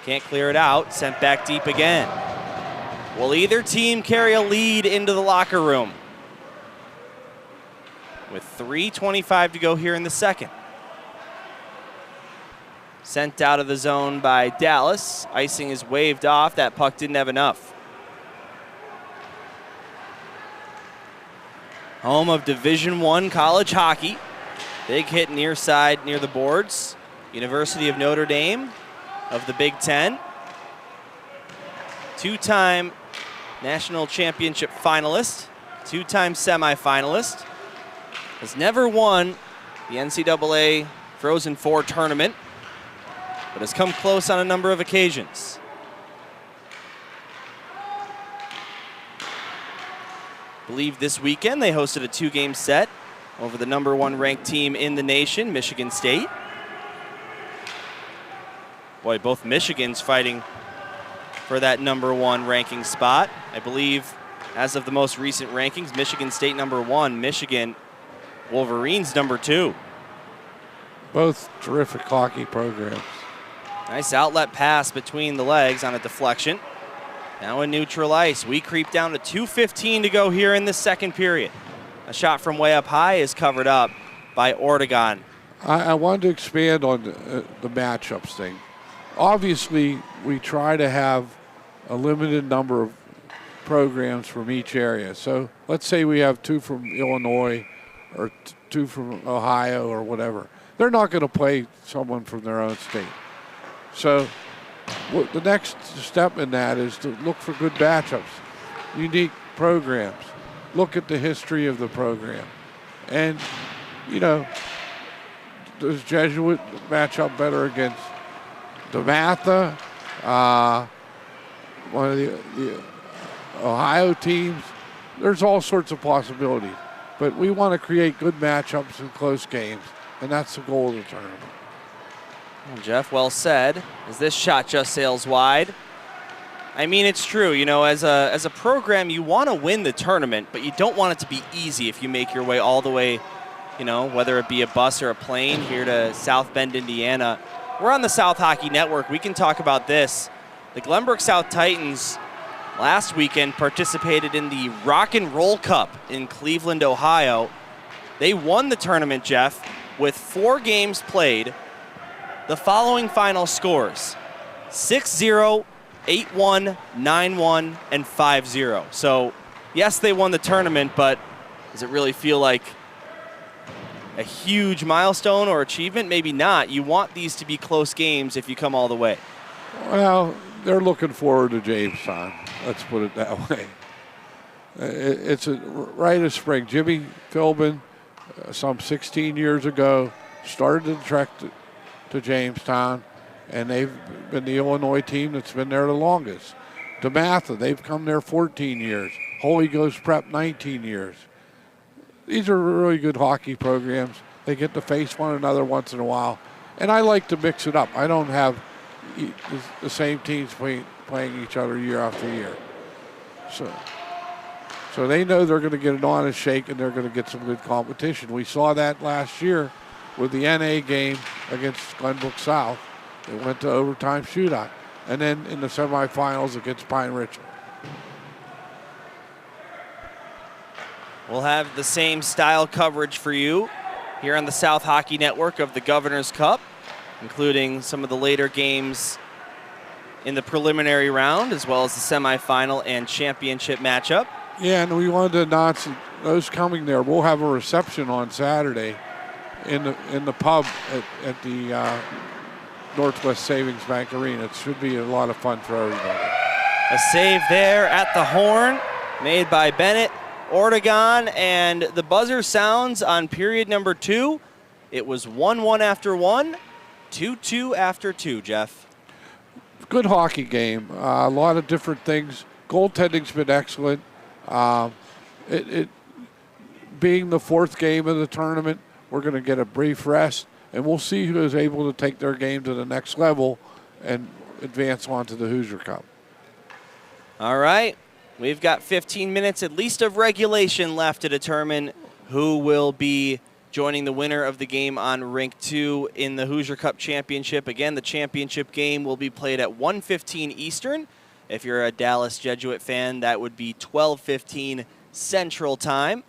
Can't clear it out, sent back deep again. Will either team carry a lead into the locker room? With 3:25 to go here in the second. Sent out of the zone by Dallas. Icing is waved off. That puck didn't have enough. Home of Division I college hockey. Big hit near side near the boards. University of Notre Dame of the Big Ten. Two-time national championship finalist. Two-time semifinalist. Has never won the NCAA Frozen Four tournament, but has come close on a number of occasions. I believe this weekend they hosted a 2-game set over the #1 ranked team in the nation, Michigan State. Boy, both Michigans fighting for that #1 ranking spot. I believe as of the most recent rankings, Michigan State #1, Michigan Wolverines #2. Both terrific hockey programs. Nice outlet pass between the legs on a deflection. Now in neutral ice, we creep down to 2:15 to go here in the second period. A shot from way up high is covered up by Oregon. I wanted to expand on the matchups thing. Obviously, we try to have a limited number of programs from each area. So let's say we have 2 from Illinois or 2 from Ohio or whatever. They're not going to play someone from their own state. So the next step in that is to look for good matchups, unique programs. Look at the history of the program. And, does Jesuit match up better against DeMatha, one of the Ohio teams? There's all sorts of possibilities. But we want to create good matchups and close games, and that's the goal of the tournament. Well, Jeff, well said. As this shot just sails wide. I mean, it's true. As a program, you want to win the tournament, but you don't want it to be easy if you make your way all the way, whether it be a bus or a plane here to South Bend, Indiana. We're on the South Hockey Network. We can talk about this. The Glenbrook South Titans last weekend participated in the Rock and Roll Cup in Cleveland, Ohio. They won the tournament, Jeff, with 4 games played. The following final scores: 6-0, 8-1, 9-1, and 5-0. So, yes, they won the tournament, but does it really feel like a huge milestone or achievement? Maybe not. You want these to be close games if you come all the way. Well, they're looking forward to Jamestown. Let's put it that way. It's a rite of spring. Jimmy Philbin, some 16 years ago, started the trek to Jamestown, and they've been the Illinois team that's been there the longest. DeMatha, they've come there 14 years. Holy Ghost Prep, 19 years. These are really good hockey programs. They get to face one another once in a while, and I like to mix it up. I don't have the same teams playing each other year after year. So they know they're going to get an honest shake, and they're going to get some good competition. We saw that last year with the NA game against Glenbrook South. It went to overtime shootout. And then in the semifinals against Pine Ridge. We'll have the same style coverage for you here on the South Hockey Network of the Governor's Cup, including some of the later games in the preliminary round, as well as the semifinal and championship matchup. Yeah, and we wanted to announce those coming there. We'll have a reception on Saturday in the pub at the Northwest Savings Bank Arena. It should be a lot of fun for everybody. A save there at the horn made by Bennett Ortegon, and the buzzer sounds on period number 2. It was 1-1 after 1, 2-2 after 2, Jeff. Good hockey game. A lot of different things. Goaltending's been excellent. It being the 4th game of the tournament, we're going to get a brief rest, and we'll see who is able to take their game to the next level and advance on to the Hoosier Cup. All right. We've got 15 minutes at least of regulation left to determine who will be joining the winner of the game on Rink 2 in the Hoosier Cup Championship. Again, the championship game will be played at 1:15 Eastern. If you're a Dallas Jesuit fan, that would be 12:15 Central Time.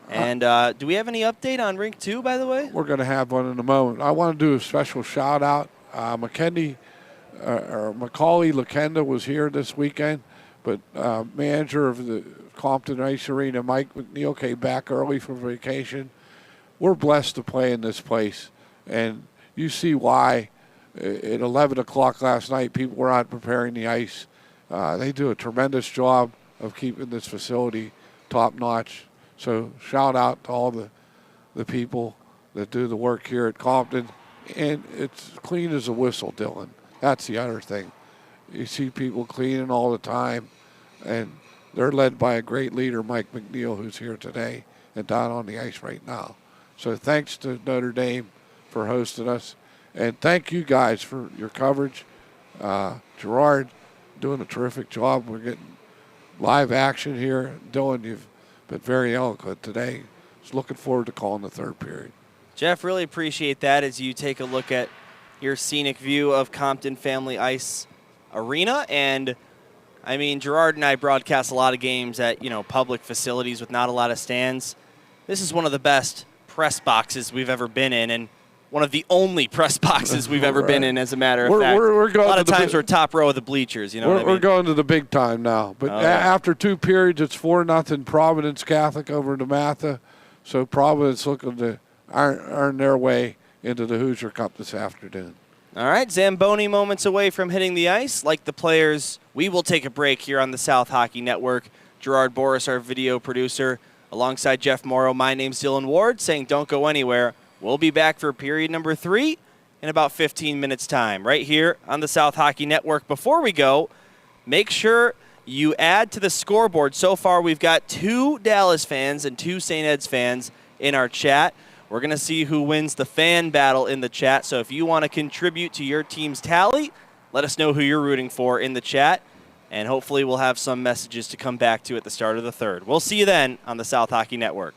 And do we have any update on Rink 2, by the way? We're going to have one in a moment. I want to do a special shout-out. Macaulay Lakenda was here this weekend, but manager of the Compton Ice Arena, Mike McNeil, came back early from vacation. We're blessed to play in this place, and you see why. At 11 o'clock last night, people were out preparing the ice. They do a tremendous job of keeping this facility top-notch. So shout out to all the people that do the work here at Compton. And it's clean as a whistle, Dylan. That's the other thing. You see people cleaning all the time, and they're led by a great leader, Mike McNeil, who's here today and down on the ice right now. So thanks to Notre Dame for hosting us. And thank you guys for your coverage. Gerard doing a terrific job. We're getting live action here. Dylan, you've been very eloquent today. Just looking forward to calling the 3rd period. Jeff, really appreciate that as you take a look at your scenic view of Compton Family Ice Arena. And, I mean, Gerard and I broadcast a lot of games at, public facilities with not a lot of stands. This is one of the best press boxes we've ever been in, and one of the only press boxes we've ever been in, as a matter of fact. We're going a lot of times we're top row of the bleachers, what I mean? We're going to the big time now. But after 2 periods, it's 4-0 Providence Catholic over DeMatha. So Providence looking to earn their way into the Hoosier Cup this afternoon. All right, Zamboni moments away from hitting the ice. Like the players, we will take a break here on the South Hockey Network. Gerard Boris, our video producer, alongside Jeff Morrow. My name's Dylan Ward, saying don't go anywhere. We'll be back for period number 3 in about 15 minutes' time, right here on the South Hockey Network. Before we go, make sure you add to the scoreboard. So far, we've got 2 Dallas fans and 2 St. Ed's fans in our chat. We're going to see who wins the fan battle in the chat. So if you want to contribute to your team's tally, let us know who you're rooting for in the chat. And hopefully we'll have some messages to come back to at the start of the 3rd. We'll see you then on the South Hockey Network.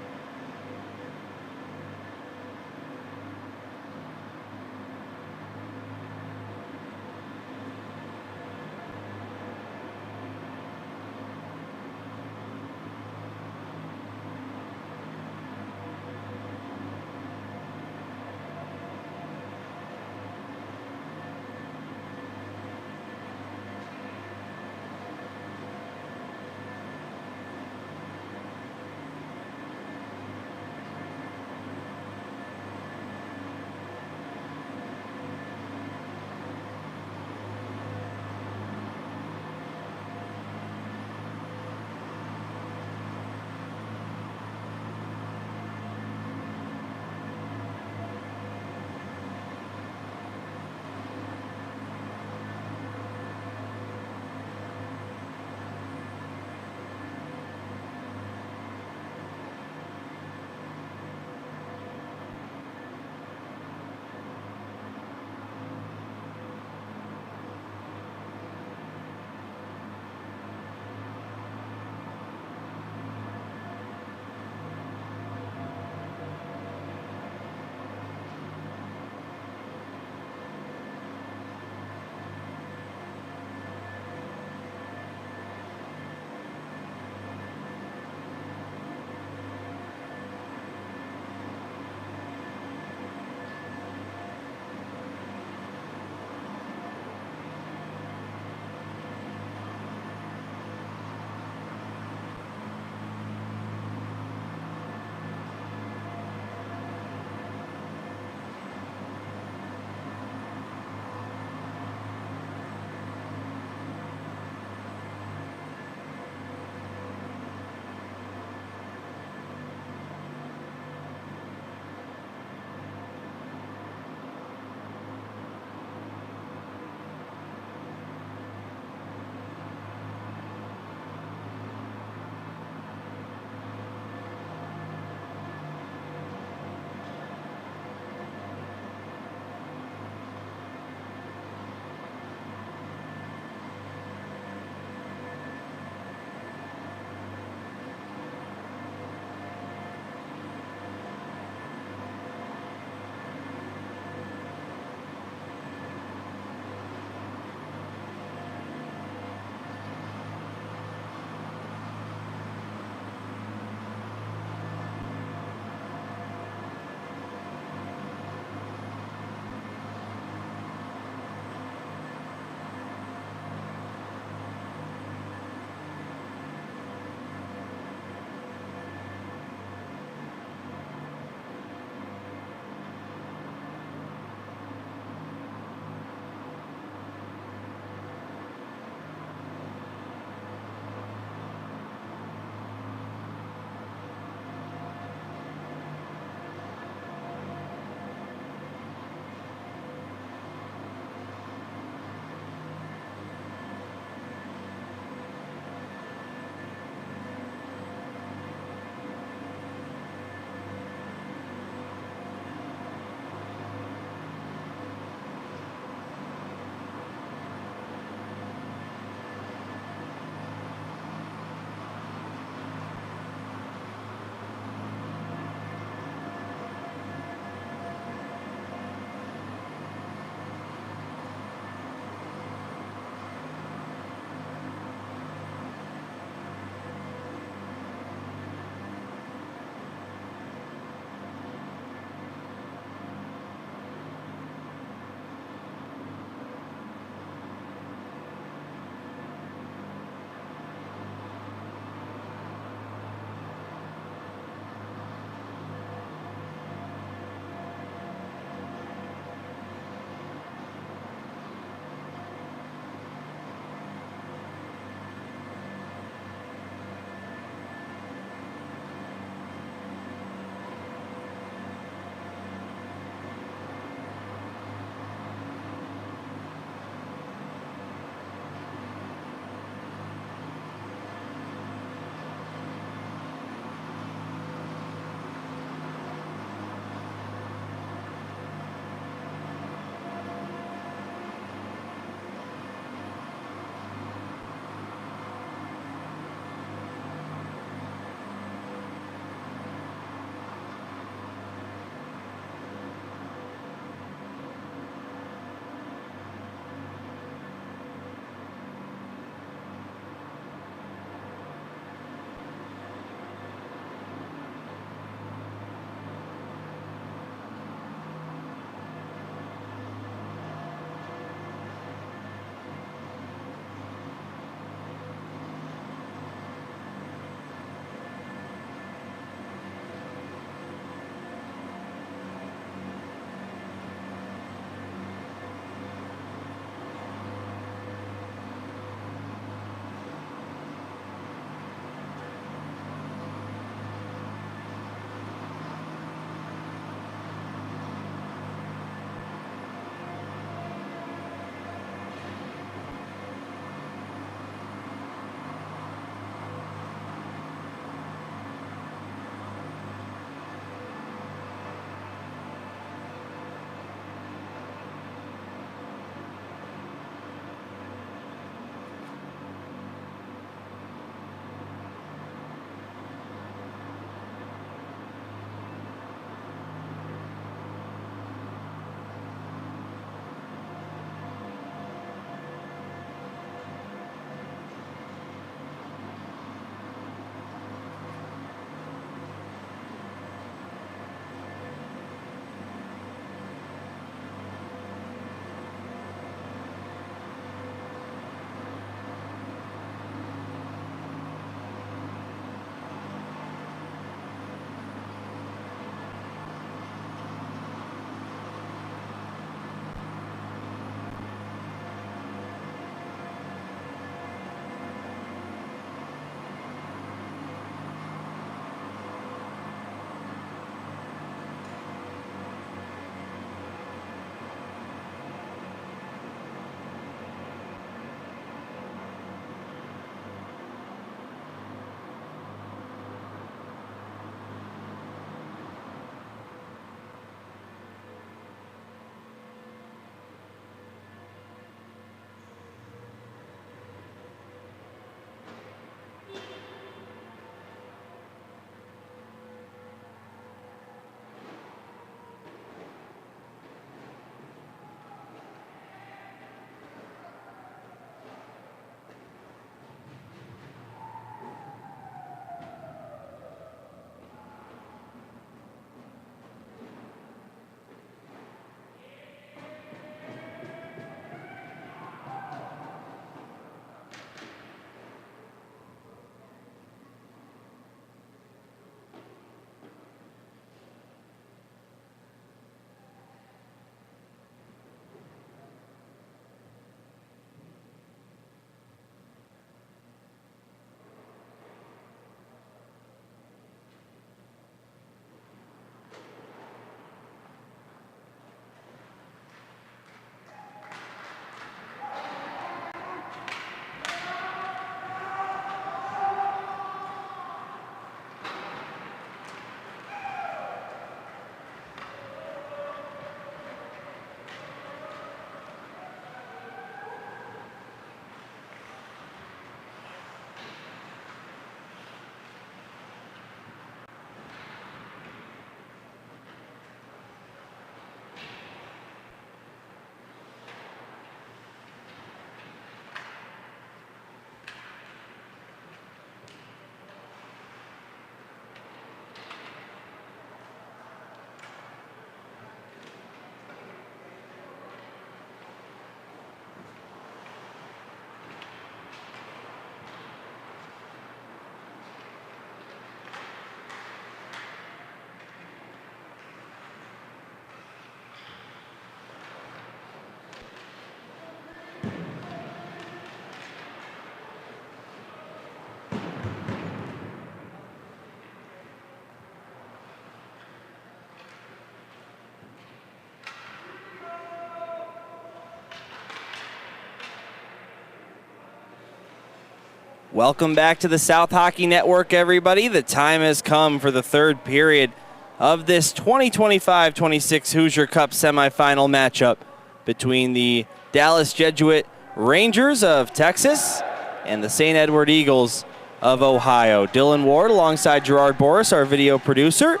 Welcome back to the South Hockey Network, everybody. The time has come for the third period of this 2025-26 Hoosier Cup semifinal matchup between the Dallas Jesuit Rangers of Texas and the St. Edward Eagles of Ohio. Dylan Ward alongside Gerard Boris, our video producer.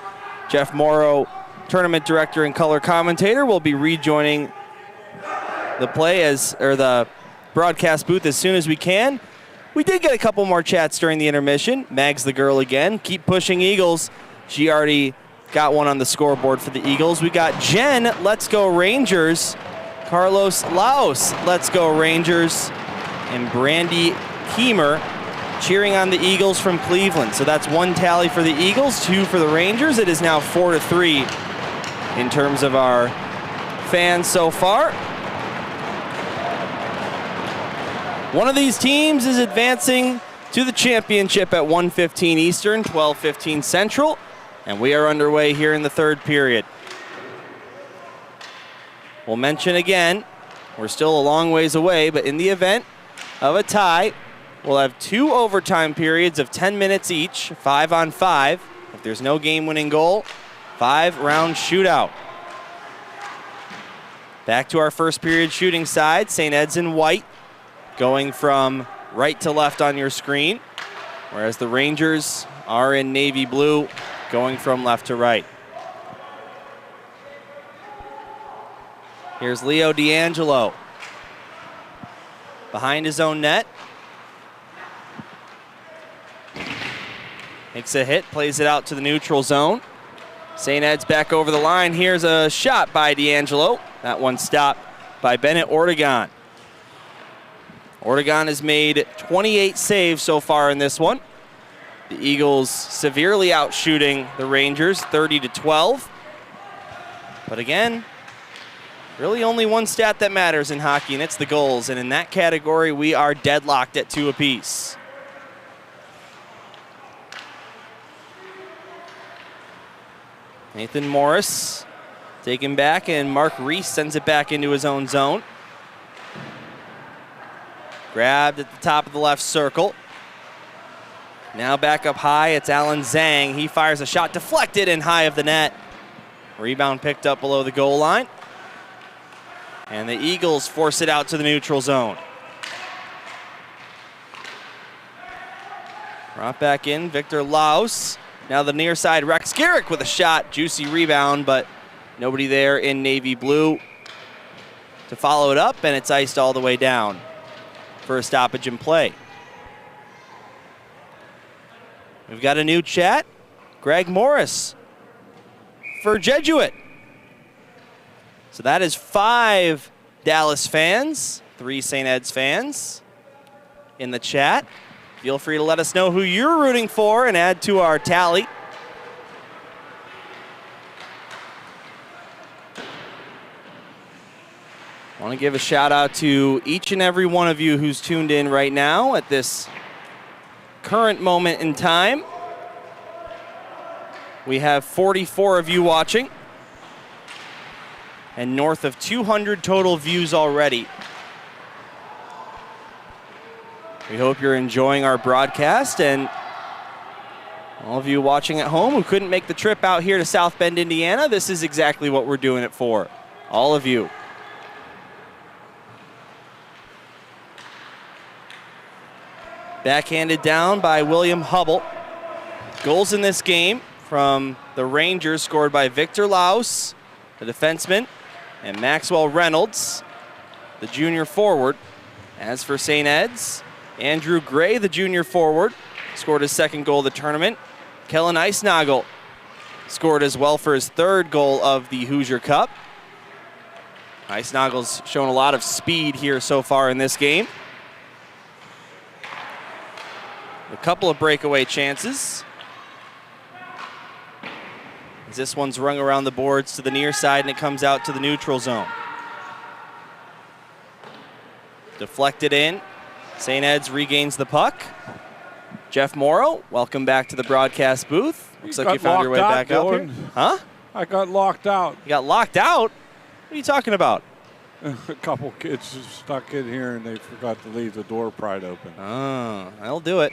Jeff Morrow, tournament director and color commentator, will be rejoining the the broadcast booth as soon as we can. We did get a couple more chats during the intermission. Mags the girl again. Keep pushing Eagles. She already got one on the scoreboard for the Eagles. We got Jen, let's go Rangers. Carlos Laos, let's go Rangers. And Brandy Keemer cheering on the Eagles from Cleveland. So that's one tally for the Eagles, 2 for the Rangers. It is now 4-3 in terms of our fans so far. One of these teams is advancing to the championship at 1:15 Eastern, 12:15 Central, and we are underway here in the third period. We'll mention again, we're still a long ways away, but in the event of a tie, we'll have 2 overtime periods of 10 minutes each, 5-on-5. If there's no game-winning goal, 5-round shootout. Back to our first period shooting side, St. Ed's in white, going from right to left on your screen, whereas the Rangers are in navy blue, going from left to right. Here's Leo D'Angelo behind his own net. Makes a hit, plays it out to the neutral zone. St. Ed's back over the line. Here's a shot by D'Angelo. That one stopped by Bennett Ortegon. Ortegon has made 28 saves so far in this one. The Eagles severely outshooting the Rangers, 30-12. But again, really only one stat that matters in hockey, and it's the goals. And in that category, we are deadlocked at 2 apiece. Nathan Morris taken back, and Mark Reese sends it back into his own zone. Grabbed at the top of the left circle. Now back up high, it's Alan Zhang. He fires a shot deflected and high of the net. Rebound picked up below the goal line. And the Eagles force it out to the neutral zone. Brought back in, Victor Laos. Now the near side, Rex Garrick with a shot. Juicy rebound, but nobody there in navy blue to follow it up, and it's iced all the way down for a stoppage in play. We've got a new chat. Greg Morris for Jesuit. So that is 5 Dallas fans, 3 St. Ed's fans in the chat. Feel free to let us know who you're rooting for and add to our tally. I want to give a shout out to each and every one of you who's tuned in right now at this current moment in time. We have 44 of you watching and north of 200 total views already. We hope you're enjoying our broadcast, and all of you watching at home who couldn't make the trip out here to South Bend, Indiana, this is exactly what we're doing it for. All of you. Backhanded down by William Hubble. Goals in this game from the Rangers scored by Victor Laos, the defenseman, and Maxwell Reynolds, the junior forward. As for St. Ed's, Andrew Gray, the junior forward, scored his second goal of the tournament. Kellen Eisnagel scored as well for his 3rd goal of the Hoosier Cup. Eisnagel's shown a lot of speed here so far in this game. A couple of breakaway chances. As this one's rung around the boards to the near side, and it comes out to the neutral zone. Deflected in. St. Ed's regains the puck. Jeff Morrow, welcome back to the broadcast booth. Looks like you found your way back up here. Huh? I got locked out. You got locked out? What are you talking about? A couple kids stuck in here and they forgot to leave the door pried open. Oh, that'll do it.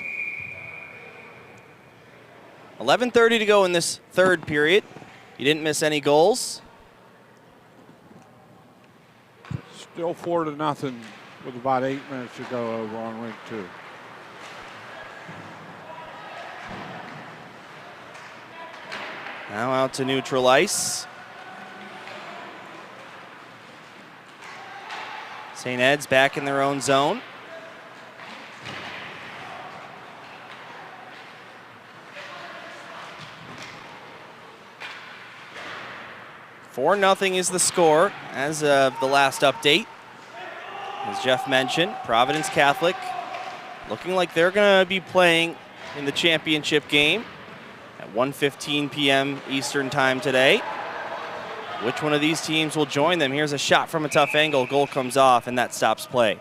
11:30 to go in this third period. You didn't miss any goals. Still 4-0 with about 8 minutes to go over on rink 2. Now out to neutral ice. St. Ed's back in their own zone. Four nothing is the score as of the last update. As Jeff mentioned, Providence Catholic looking like they're going to be playing in the championship game at 1:15 p.m. Eastern time today. Which one of these teams will join them? Here's a shot from a tough angle. Goal comes off, and that stops play.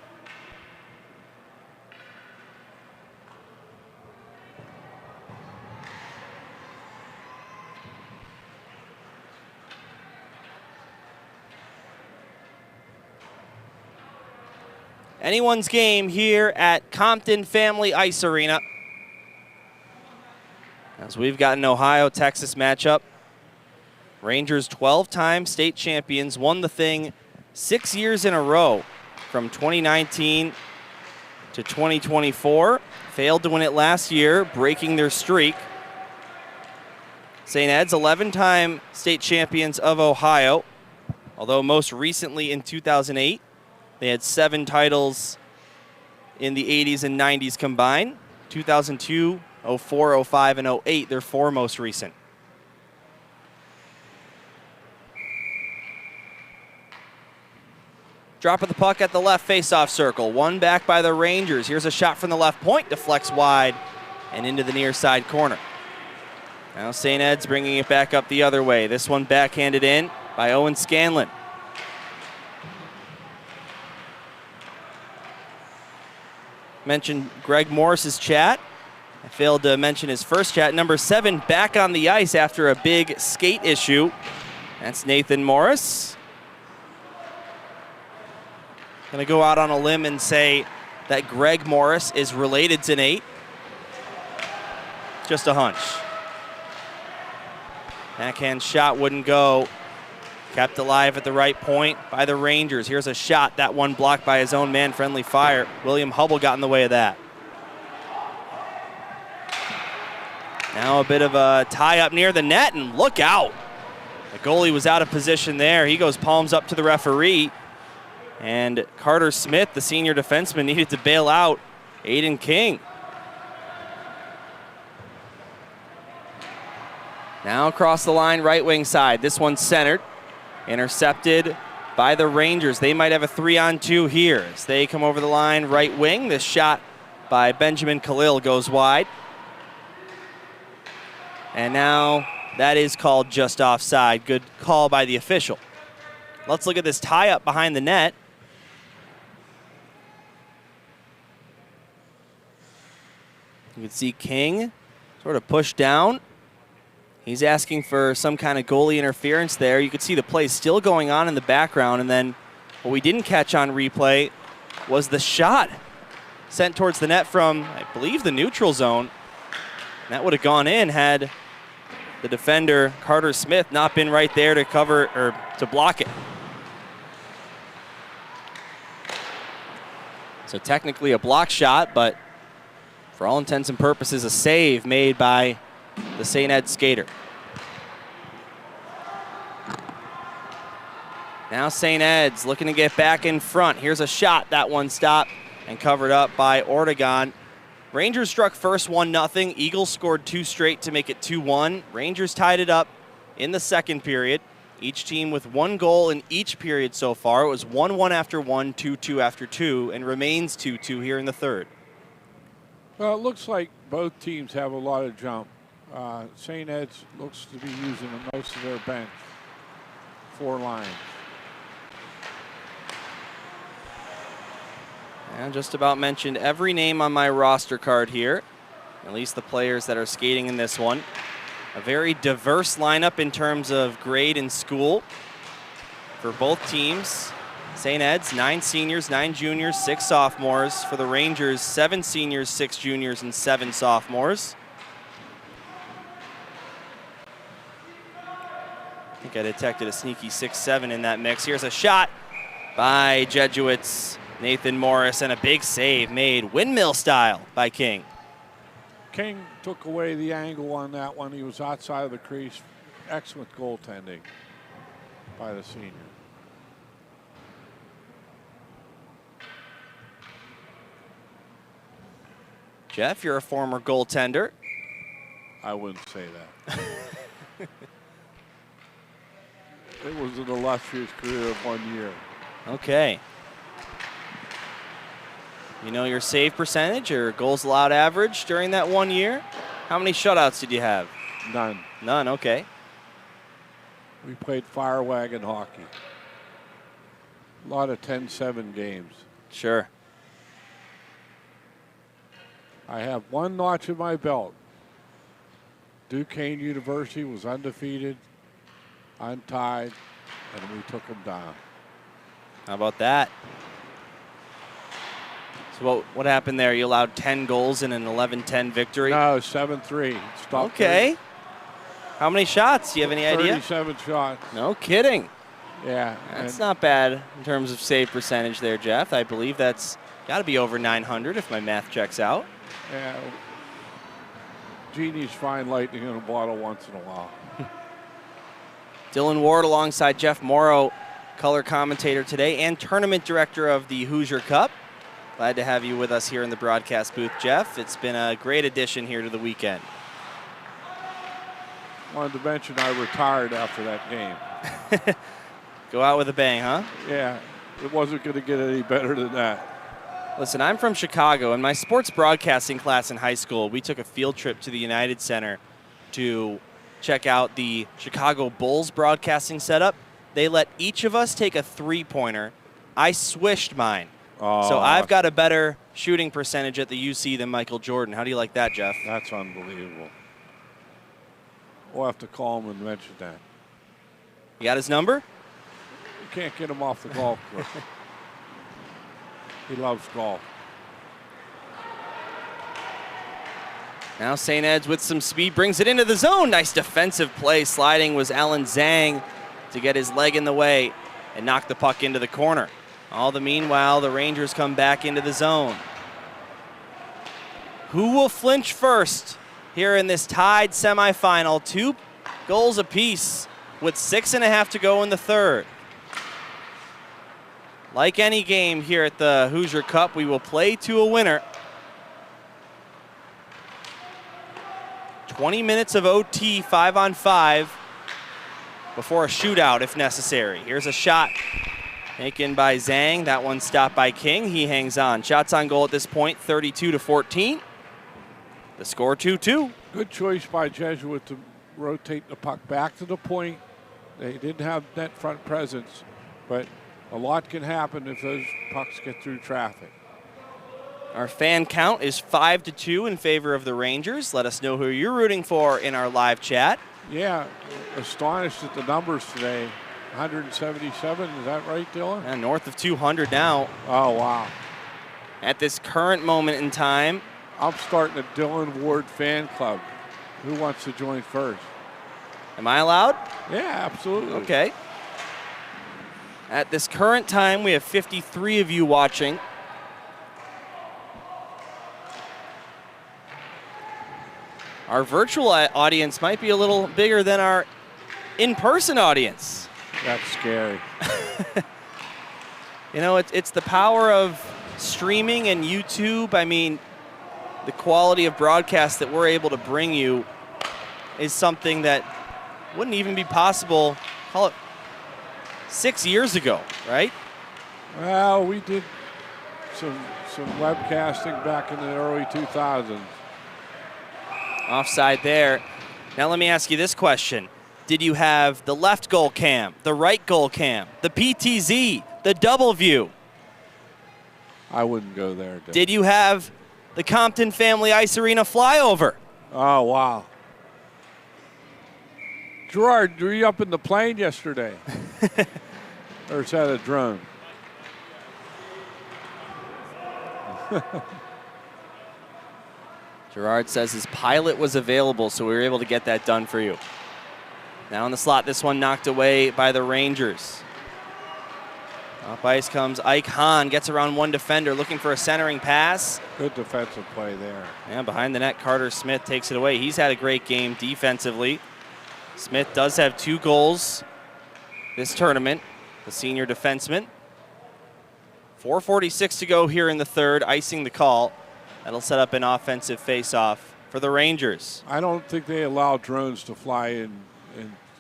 Anyone's game here at Compton Family Ice Arena. As we've got an Ohio-Texas matchup. Rangers 12-time state champions, won the thing 6 years in a row from 2019 to 2024. Failed to win it last year, breaking their streak. St. Ed's 11-time state champions of Ohio, although most recently in 2008. They had 7 titles in the 80s and 90s combined. 2002, 04, 05, and 08, their 4 most recent. Drop of the puck at the left faceoff circle. One back by the Rangers. Here's a shot from the left point, deflects wide and into the near side corner. Now St. Ed's bringing it back up the other way. This one backhanded in by Owen Scanlon. Mentioned Greg Morris's chat. I failed to mention his first chat. Number 7 back on the ice after a big skate issue. That's Nathan Morris. Gonna go out on a limb and say that Greg Morris is related to Nate. Just a hunch. Backhand shot wouldn't go. Kept alive at the right point by the Rangers. Here's a shot, that one blocked by his own man, friendly fire. William Hubble got in the way of that. Now a bit of a tie up near the net, and look out. The goalie was out of position there. He goes palms up to the referee. And Carter Smith, the senior defenseman, needed to bail out Aiden King. Now across the line, right wing side. This one's centered. Intercepted by the Rangers. They might have a 3-on-2 here as they come over the line, right wing. This shot by Benjamin Khalil goes wide. And now that is called just offside. Good call by the official. Let's look at this tie-up behind the net. You can see King sort of pushed down. He's asking for some kind of goalie interference there. You can see the play still going on in the background, and then what we didn't catch on replay was the shot sent towards the net from, I believe, the neutral zone. And that would have gone in had the defender, Carter Smith, not been right there to cover or to block it. So technically a block shot, but for all intents and purposes, a save made by the St. Ed skater. Now St. Ed's looking to get back in front. Here's a shot. That one stopped and covered up by Ortegon. Rangers struck first 1-0. Eagles scored 2 straight to make it 2-1. Rangers tied it up in the second period. Each team with 1 goal in each period so far. It was 1-1 after 1, 2-2 after 2, and remains 2-2 here in the third. Well, it looks like both teams have a lot of jump. St. Ed's looks to be using most of their bench. 4 lines. And just about mentioned every name on my roster card here, at least the players that are skating in this one. A very diverse lineup in terms of grade and school for both teams. St. Ed's, 9 seniors, 9 juniors, 6 sophomores. For the Rangers, 7 seniors, 6 juniors, and 7 sophomores. I think I detected a sneaky 6-7 in that mix. Here's a shot by Jesuits' Nathan Morris, and a big save made windmill style by King. King took away the angle on that one. He was outside of the crease. Excellent goaltending by the senior. Jeff, you're a former goaltender. I wouldn't say that. It was an illustrious career of 1 year. Okay. You know your save percentage or goals allowed average during that 1 year? How many shutouts did you have? None. None, okay. We played fire wagon hockey. A lot of 10-7 games. Sure. I have one notch in my belt. Duquesne University was undefeated, untied, and we took them down. How about that? So what happened there? You allowed 10 goals in an 11-10 victory? No, 7-3. Okay. How many shots? Do you have any idea? 37 shots. No kidding. Yeah. That's not bad in terms of save percentage there, Jeff. I believe that's got to be over 900 if my math checks out. Yeah. Genie's find lightning in a bottle once in a while. Dylan Ward alongside Jeff Morrow, color commentator today and tournament director of the Hoosier Cup. Glad to have you with us here in the broadcast booth, Jeff. It's been a great addition here to the weekend. Wanted to mention I retired after that game. Go out with a bang, huh? Yeah, it wasn't going to get any better than that. Listen, I'm from Chicago. In my sports broadcasting class in high school, we took a field trip to the United Center to check out the Chicago Bulls broadcasting setup. They let each of us take a three-pointer. I swished mine. Oh, so I've got a better shooting percentage at the UC than Michael Jordan. How do you like that, Jeff? That's unbelievable. We'll have to call him and mention that. You got his number? You can't get him off the golf course. He loves golf. Now St. Ed's with some speed brings it into the zone. Nice defensive play. Sliding was Alan Zhang to get his leg in the way and knock the puck into the corner. All the meanwhile, the Rangers come back into the zone. Who will flinch first here in this tied semifinal? 2 goals apiece with 6.5 to go in the third. Like any game here at the Hoosier Cup, we will play to a winner. 20 minutes of OT, 5-on-5, before a shootout if necessary. Here's a shot taken by Zhang. That one stopped by King. He hangs on. Shots on goal at this point, 32-14. The score 2-2. Good choice by Jesuit to rotate the puck back to the point. They didn't have net front presence, but a lot can happen if those pucks get through traffic. Our fan count is 5-2 in favor of the Rangers. Let us know who you're rooting for in our live chat. Yeah, astonished at the numbers today. 177, is that right, Dylan? And north of 200 now. Oh, wow. At this current moment in time. I'm starting a Dylan Ward fan club. Who wants to join first? Am I allowed? Yeah, absolutely. Okay. At this current time, we have 53 of you watching. Our virtual audience might be a little bigger than our in-person audience. That's scary. You know, it's the power of streaming and YouTube. I mean, the quality of broadcast that we're able to bring you is something that wouldn't even be possible, call it 6 years ago, right? Well, we did some webcasting back in the early 2000s. Offside there. Now let me ask you this question. Did you have the left goal cam, the right goal cam, the PTZ, the double view? I wouldn't go there. Did you have the Compton Family Ice Arena flyover? Oh, wow. Gerard, were you up in the plane yesterday? Or is that a drone? Gerard says his pilot was available, so we were able to get that done for you. Now in the slot, this one knocked away by the Rangers. Off ice comes Ike Hahn, gets around one defender, looking for a centering pass. Good defensive play there. And behind the net, Carter Smith takes it away. He's had a great game defensively. Smith does have 2 goals this tournament, the senior defenseman. 4:46 to go here in the third, icing the call. That'll set up an offensive face-off for the Rangers. I don't think they allow drones to fly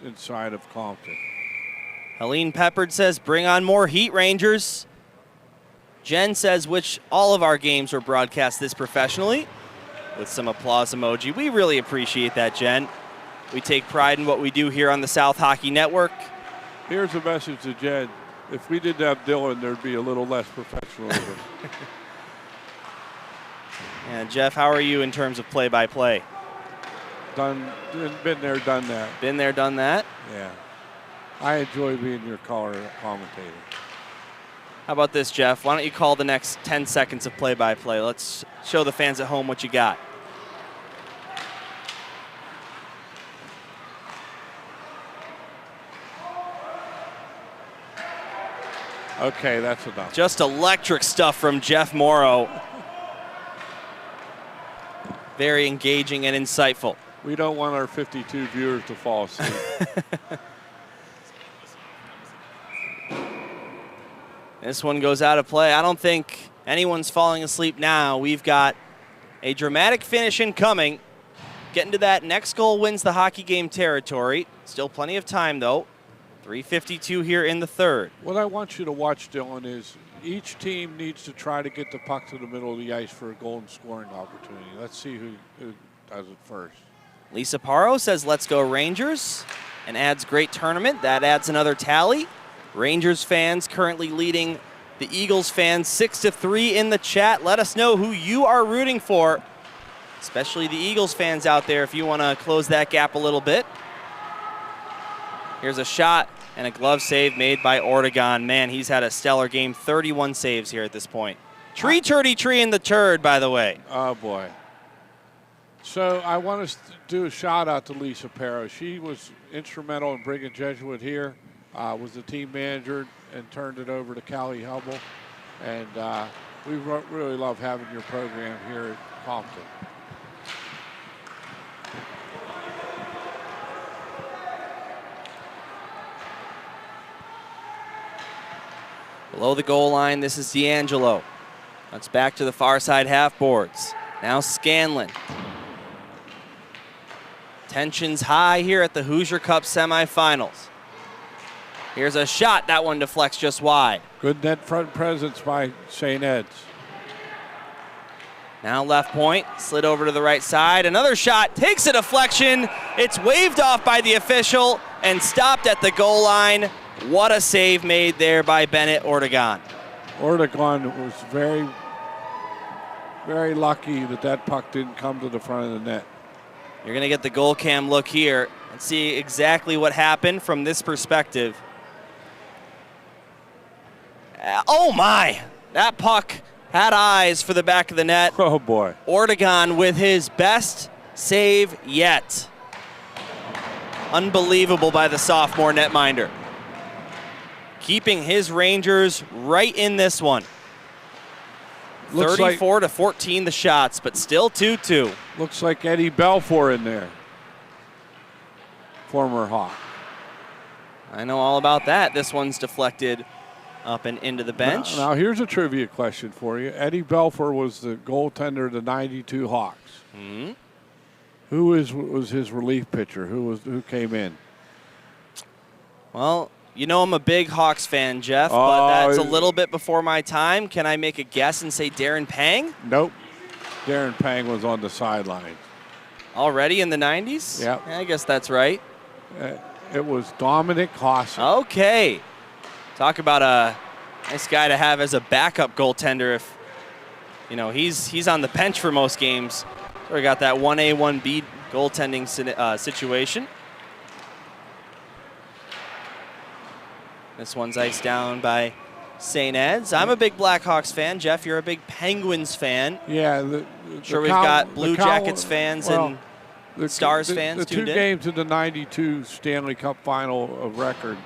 inside of Compton. Helene Peppard says, bring on more heat, Rangers. Jen says, which all of our games were broadcast this professionally, with some applause emoji. We really appreciate that, Jen. We take pride in what we do here on the South Hockey Network. Here's a message to Jen. If we didn't have Dylan, there'd be a little less professionalism. And Jeff, how are you in terms of play-by-play? Been there, done that. Been there, done that? Yeah. I enjoy being your color commentator. How about this, Jeff? Why don't you call the next 10 seconds of play-by-play? Let's show the fans at home what you got. Okay, that's enough. Just electric stuff from Jeff Morrow. Very engaging and insightful. We don't want our 52 viewers to fall asleep. This one goes out of play. I don't think anyone's falling asleep now. We've got a dramatic finish incoming. Getting to that next goal wins the hockey game territory. Still plenty of time, though. 3:52 here in the third. What I want you to watch, Dylan, is each team needs to try to get the puck to the middle of the ice for a goal and scoring opportunity. Let's see who does it first. Lisa Parro says, let's go Rangers, and adds great tournament. That adds another tally. Rangers fans currently leading the Eagles fans 6-3 in the chat. Let us know who you are rooting for, especially the Eagles fans out there if you want to close that gap a little bit. Here's a shot and a glove save made by Ortegon. Man, he's had a stellar game. 31 saves here at this point. Tree in the turd, by the way. Oh, boy. So I want to do a shout out to Lisa Parro. She was instrumental in bringing Jesuit here. Was the team manager and turned it over to Callie Hubble. And we really love having your program here at Compton. Below the goal line, this is D'Angelo. That's back to the far side half boards. Now Scanlon. Tensions high here at the Hoosier Cup semifinals. Here's a shot. That one deflects just wide. Good net front presence by St. Ed's. Now left point, slid over to the right side. Another shot, takes a deflection. It's waved off by the official and stopped at the goal line. What a save made there by Bennett Ortegon. Ortegon was very, very lucky that puck didn't come to the front of the net. You're going to get the goal cam look here and see exactly what happened from this perspective. Oh my, that puck had eyes for the back of the net. Oh boy. Ortegon with his best save yet. Unbelievable by the sophomore netminder. Keeping his Rangers right in this one. 34-14 the shots, but still 2-2. Looks like Eddie Belfour in there. Former Hawk. I know all about that. This one's deflected up and into the bench. Now here's a trivia question for you. Eddie Belfour was the goaltender of the 92 Hawks. Mm-hmm. Who was his relief pitcher? Who came in? Well, you know I'm a big Hawks fan, Jeff, but that's a little bit before my time. Can I make a guess and say Darren Pang? Nope. Darren Pang was on the sideline. Already in the 90s? Yeah. I guess that's right. It was Dominic Hawson. Okay. Talk about a nice guy to have as a backup goaltender if, you know, he's on the bench for most games. So we got that 1A, 1B goaltending situation. This one's iced down by St. Ed's. I'm a big Blackhawks fan. Jeff, you're a big Penguins fan. Yeah. We've got Blue Jackets fans and Stars fans the tuned two in. games in the 92 Stanley Cup final of record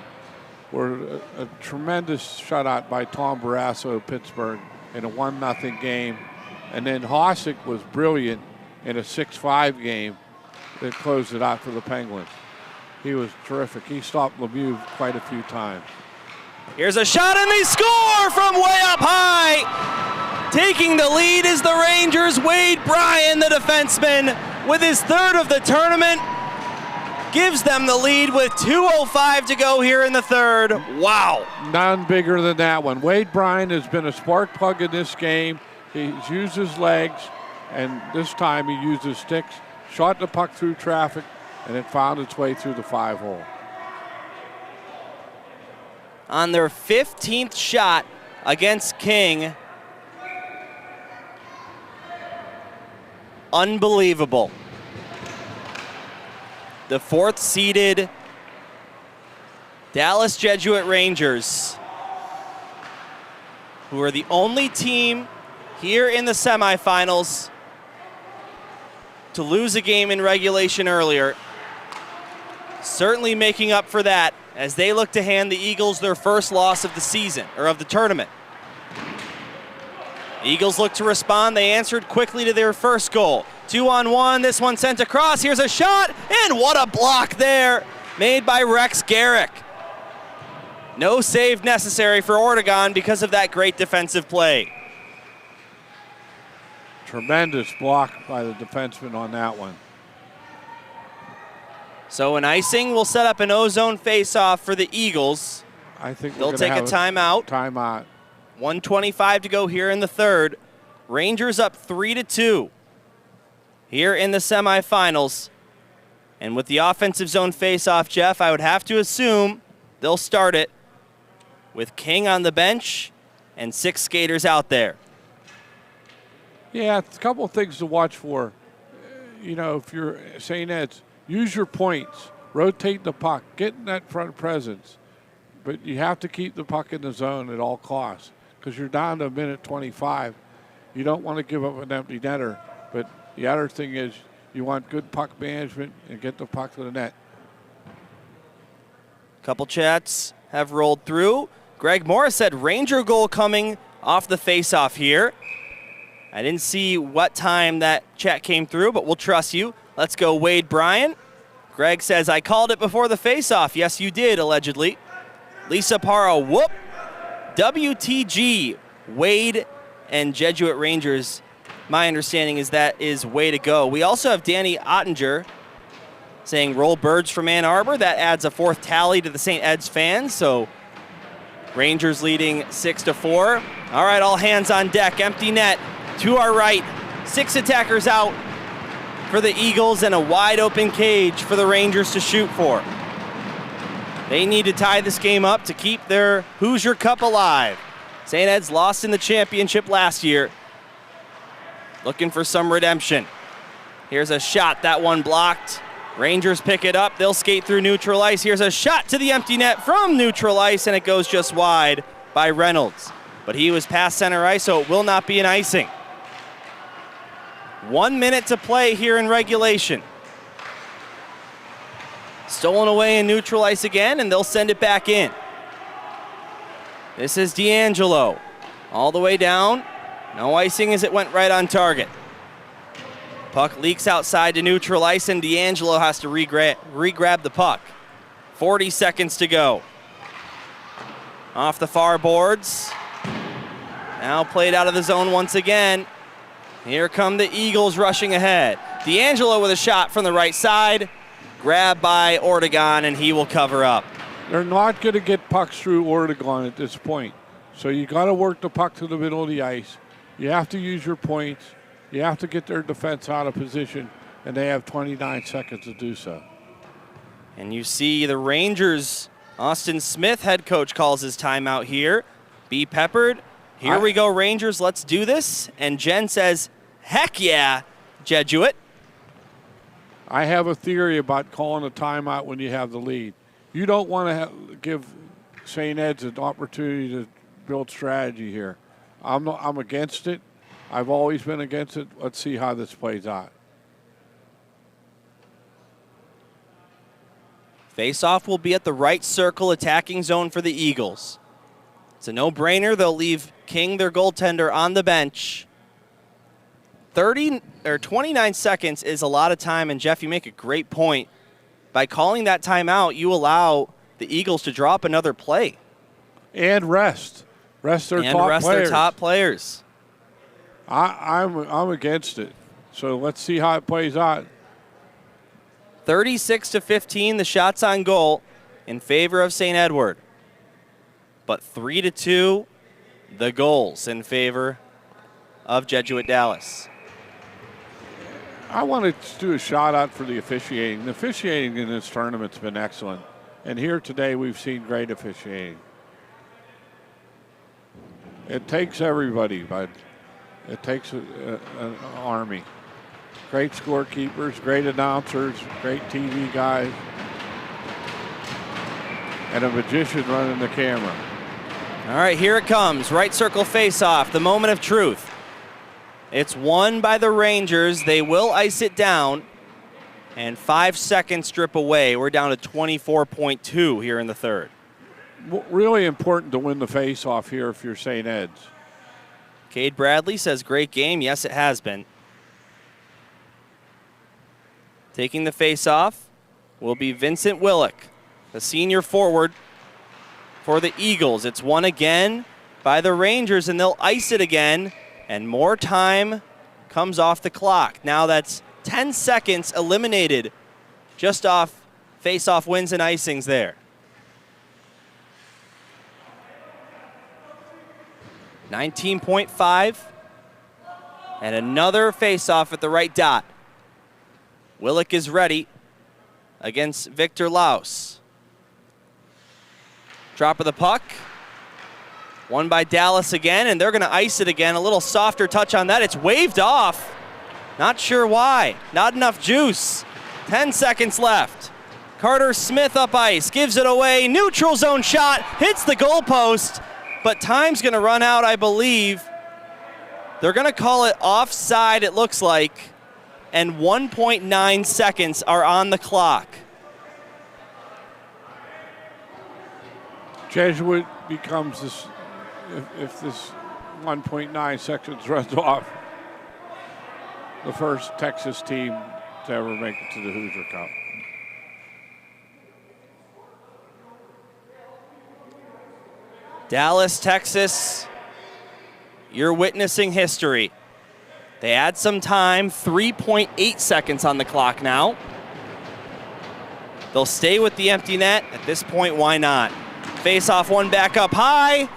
were a tremendous shutout by Tom Barrasso of Pittsburgh in a 1-0 game. And then Hoosier was brilliant in a 6-5 game that closed it out for the Penguins. He was terrific. He stopped Lemieux quite a few times. Here's a shot and they score from way up high. Taking the lead is the Rangers. Wade Bryan, the defenseman, with his third of the tournament, gives them the lead with 2:05 to go here in the third. Wow. None bigger than that one. Wade Bryan has been a spark plug in this game. He's used his legs, and this time he used his sticks, shot the puck through traffic, and it found its way through the 5-hole. On their 15th shot against King. Unbelievable. The 4th seeded Dallas Jesuit Rangers, who are the only team here in the semifinals to lose a game in regulation earlier, certainly making up for that as they look to hand the Eagles their first loss of the season, or of the tournament. Eagles look to respond. They answered quickly to their first goal. 2-on-1, this one sent across. Here's a shot, and what a block there, made by Rex Garrick. No save necessary for Oregon because of that great defensive play. Tremendous block by the defenseman on that one. So an icing will set up an O-zone face-off for the Eagles. I think they'll take a timeout. Timeout. 1:25 to go here in the third. Rangers up 3-2 here in the semifinals. And with the offensive zone face-off, Jeff, I would have to assume they'll start it with King on the bench and 6 skaters out there. Yeah, a couple of things to watch for. You know, if you're St. Ed's, use your points, rotate the puck, get in that front presence. But you have to keep the puck in the zone at all costs because you're down to a minute 25. You don't want to give up an empty netter. But the other thing is you want good puck management and get the puck to the net. Couple chats have rolled through. Greg Morris said Ranger goal coming off the face-off here. I didn't see what time that chat came through, but we'll trust you. Let's go Wade Bryan. Greg says, I called it before the face-off. Yes, you did, allegedly. Lisa Parra, whoop. WTG, Wade and Jesuit Rangers. My understanding is that is way to go. We also have Danny Ottinger saying roll birds from Ann Arbor. That adds a 4th tally to the St. Ed's fans. So Rangers leading 6-4. All right, all hands on deck. Empty net to our right. 6 attackers out for the Eagles and a wide open cage for the Rangers to shoot for. They need to tie this game up to keep their Hoosier Cup alive. St. Ed's lost in the championship last year. Looking for some redemption. Here's a shot, that one blocked. Rangers pick it up, they'll skate through neutral ice. Here's a shot to the empty net from neutral ice, and it goes just wide by Reynolds. But he was past center ice, so it will not be an icing. 1 minute to play here in regulation. Stolen away in neutral ice again, and they'll send it back in. This is D'Angelo. All the way down. No icing as it went right on target. Puck leaks outside to neutral ice, and D'Angelo has to re-grab the puck. 40 seconds to go. Off the far boards. Now played out of the zone once again. Here come the Eagles rushing ahead. D'Angelo with a shot from the right side. Grabbed by Oregon, and he will cover up. They're not going to get pucks through Oregon at this point. So you got to work the puck to the middle of the ice. You have to use your points. You have to get their defense out of position, and they have 29 seconds to do so. And you see the Rangers, Austin Smith, head coach, calls his timeout here. Be peppered. Here we go, Rangers, let's do this. And Jen says, heck yeah, Jesuit. I have a theory about calling a timeout when you have the lead. You don't want to give St. Ed's an opportunity to build strategy here. I'm against it. I've always been against it. Let's see how this plays out. Face-off will be at the right circle attacking zone for the Eagles. It's a no-brainer. They'll leave King, their goaltender, on the bench. 29 seconds is a lot of time, and Jeff, you make a great point. By calling that timeout, you allow the Eagles to drop another play. And rest their top players. I'm against it. So let's see how it plays out. 36-15, the shots on goal in favor of St. Edward. But 3-2, the goals in favor of Jesuit Dallas. I want to do a shout out for the officiating. The officiating in this tournament's been excellent. And here today we've seen great officiating. It takes everybody, bud. It takes an army. Great scorekeepers, great announcers, great TV guys, and a magician running the camera. All right, here it comes. Right circle face-off, the moment of truth. It's won by the Rangers. They will ice it down, and 5 seconds strip away. We're down to 24.2 here in the third. Really important to win the face-off here if you're St. Ed's. Cade Bradley says, great game. Yes, it has been. Taking the face-off will be Vincent Willick, the senior forward for the Eagles. It's won again by the Rangers, and they'll ice it again, and more time comes off the clock. Now that's 10 seconds eliminated just off face-off wins and icings there. 19.5, and another face-off at the right dot. Willick is ready against Victor Laus. Drop of the puck. Won by Dallas again, and they're going to ice it again. A little softer touch on that. It's waved off. Not sure why. Not enough juice. 10 seconds left. Carter Smith up ice. Gives it away. Neutral zone shot. Hits the goalpost. But time's going to run out, I believe. They're going to call it offside, it looks like. And 1.9 seconds are on the clock. Jesuit becomes this, if this 1.9 seconds runs off, the first Texas team to ever make it to the Hoosier Cup. Dallas, Texas, you're witnessing history. They add some time, 3.8 seconds on the clock now. They'll stay with the empty net. At this point, why not? Face-off one back up high,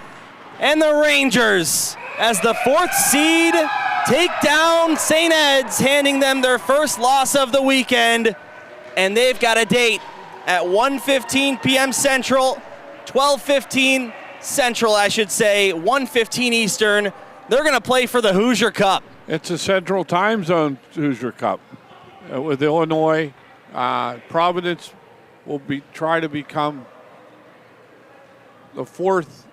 and the Rangers, as the fourth seed, take down St. Ed's, handing them their first loss of the weekend, and they've got a date at 1:15 p.m. Central, 12:15 Central, I should say, 1:15 Eastern. They're going to play for the Hoosier Cup. It's a Central Time Zone Hoosier Cup with Illinois. Providence will try to become the fourth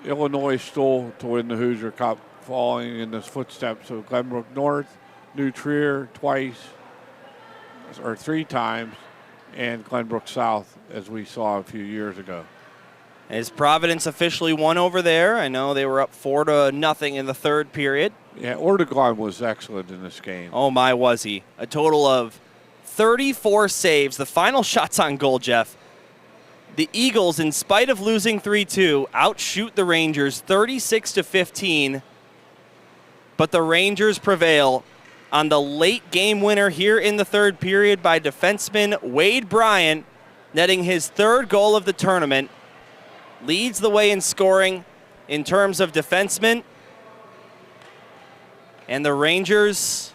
Illinois stool to win the Hoosier Cup, following in the footsteps of Glenbrook North, New Trier twice, or 3 times, and Glenbrook South, as we saw a few years ago. As Providence officially won over there, I know they were up 4-0 in the third period. Yeah, Ortegon was excellent in this game. Oh my, was he. A total of 34 saves. The final shots on goal, Jeff. The Eagles, in spite of losing 3-2, outshoot the Rangers 36-15. But the Rangers prevail on the late game winner here in the third period by defenseman Wade Bryant, netting his third goal of the tournament. Leads the way in scoring in terms of defensemen. And the Rangers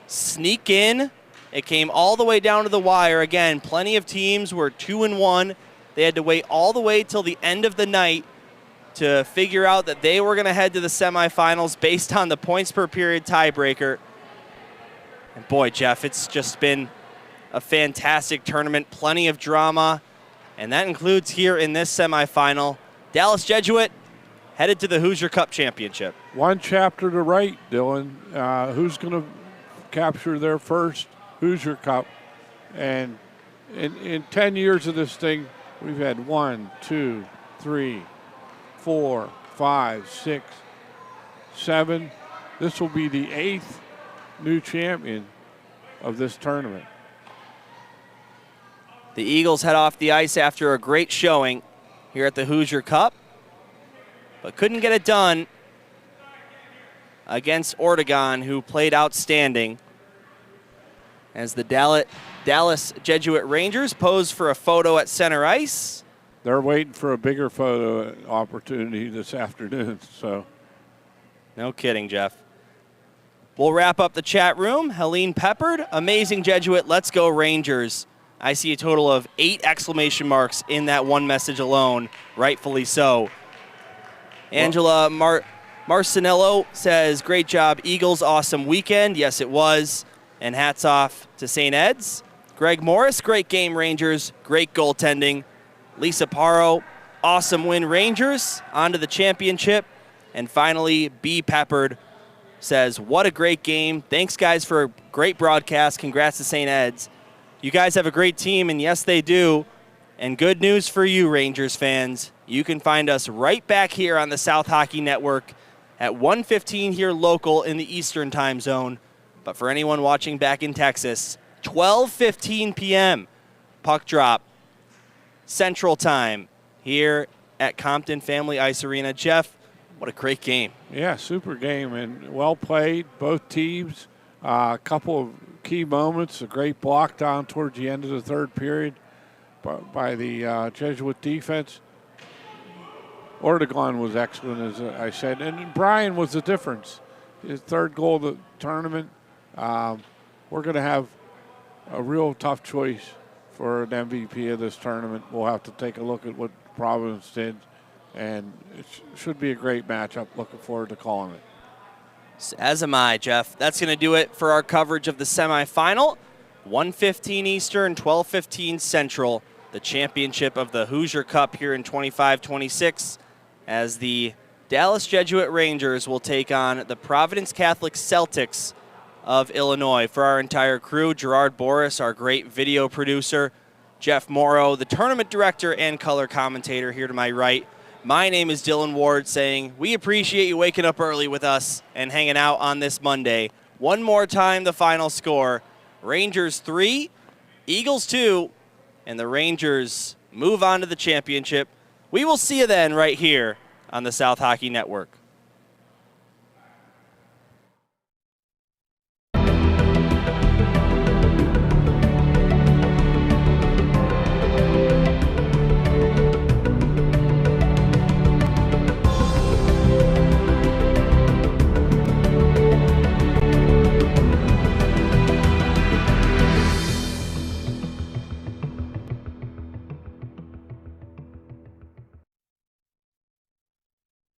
sneak in. It came all the way down to the wire. Again, plenty of teams were 2-1. They had to wait all the way till the end of the night to figure out that they were going to head to the semifinals based on the points per period tiebreaker. And boy, Jeff, it's just been a fantastic tournament. Plenty of drama. And that includes here in this semifinal. Dallas Jesuit headed to the Hoosier Cup Championship. One chapter to write, Dylan. Who's going to capture their first Hoosier Cup? And in 10 years of this thing, we've had 1, 2, 3, 4, 5, 6, 7. This will be the 8th new champion of this tournament. The Eagles head off the ice after a great showing here at the Hoosier Cup, but couldn't get it done against Oregon, who played outstanding, as the Dallas Jesuit Rangers pose for a photo at center ice. They're waiting for a bigger photo opportunity this afternoon, so. No kidding, Jeff. We'll wrap up the chat room. Helene Peppard, amazing Jesuit, let's go Rangers. I see a total of 8 exclamation marks in that one message alone, rightfully so. Angela Marcinello says, great job, Eagles, awesome weekend. Yes, it was. And hats off to St. Ed's. Greg Morris, great game, Rangers. Great goaltending. Lisa Paro, awesome win, Rangers. On to the championship. And finally, B. Peppard says, what a great game. Thanks, guys, for a great broadcast. Congrats to St. Ed's. You guys have a great team, and yes, they do. And good news for you, Rangers fans. You can find us right back here on the South Hockey Network at 1:15 here local in the Eastern time zone. But for anyone watching back in Texas, 12:15 p.m. puck drop Central Time here at Compton Family Ice Arena. Jeff, what a great game. Yeah, super game and well played, both teams. A couple of key moments, a great block down towards the end of the third period by the Jesuit defense. Oregon was excellent, as I said, and Brian was the difference. His third goal of the tournament. We're going to have a real tough choice for an MVP of this tournament. We'll have to take a look at what Providence did, and it should be a great matchup. Looking forward to calling it. As am I, Jeff. That's going to do it for our coverage of the semifinal. 1:15 Eastern, 12:15 Central, the championship of the Hoosier Cup here in 25-26, as the Dallas Jesuit Rangers will take on the Providence Catholic Celtics of Illinois. For our entire crew, Gerard Boris, our great video producer, Jeff Morrow, the tournament director and color commentator here to my right. My name is Dylan Ward, saying we appreciate you waking up early with us and hanging out on this Monday. One more time, the final score. Rangers 3, Eagles 2, and the Rangers move on to the championship. We will see you then right here on the South Hockey Network.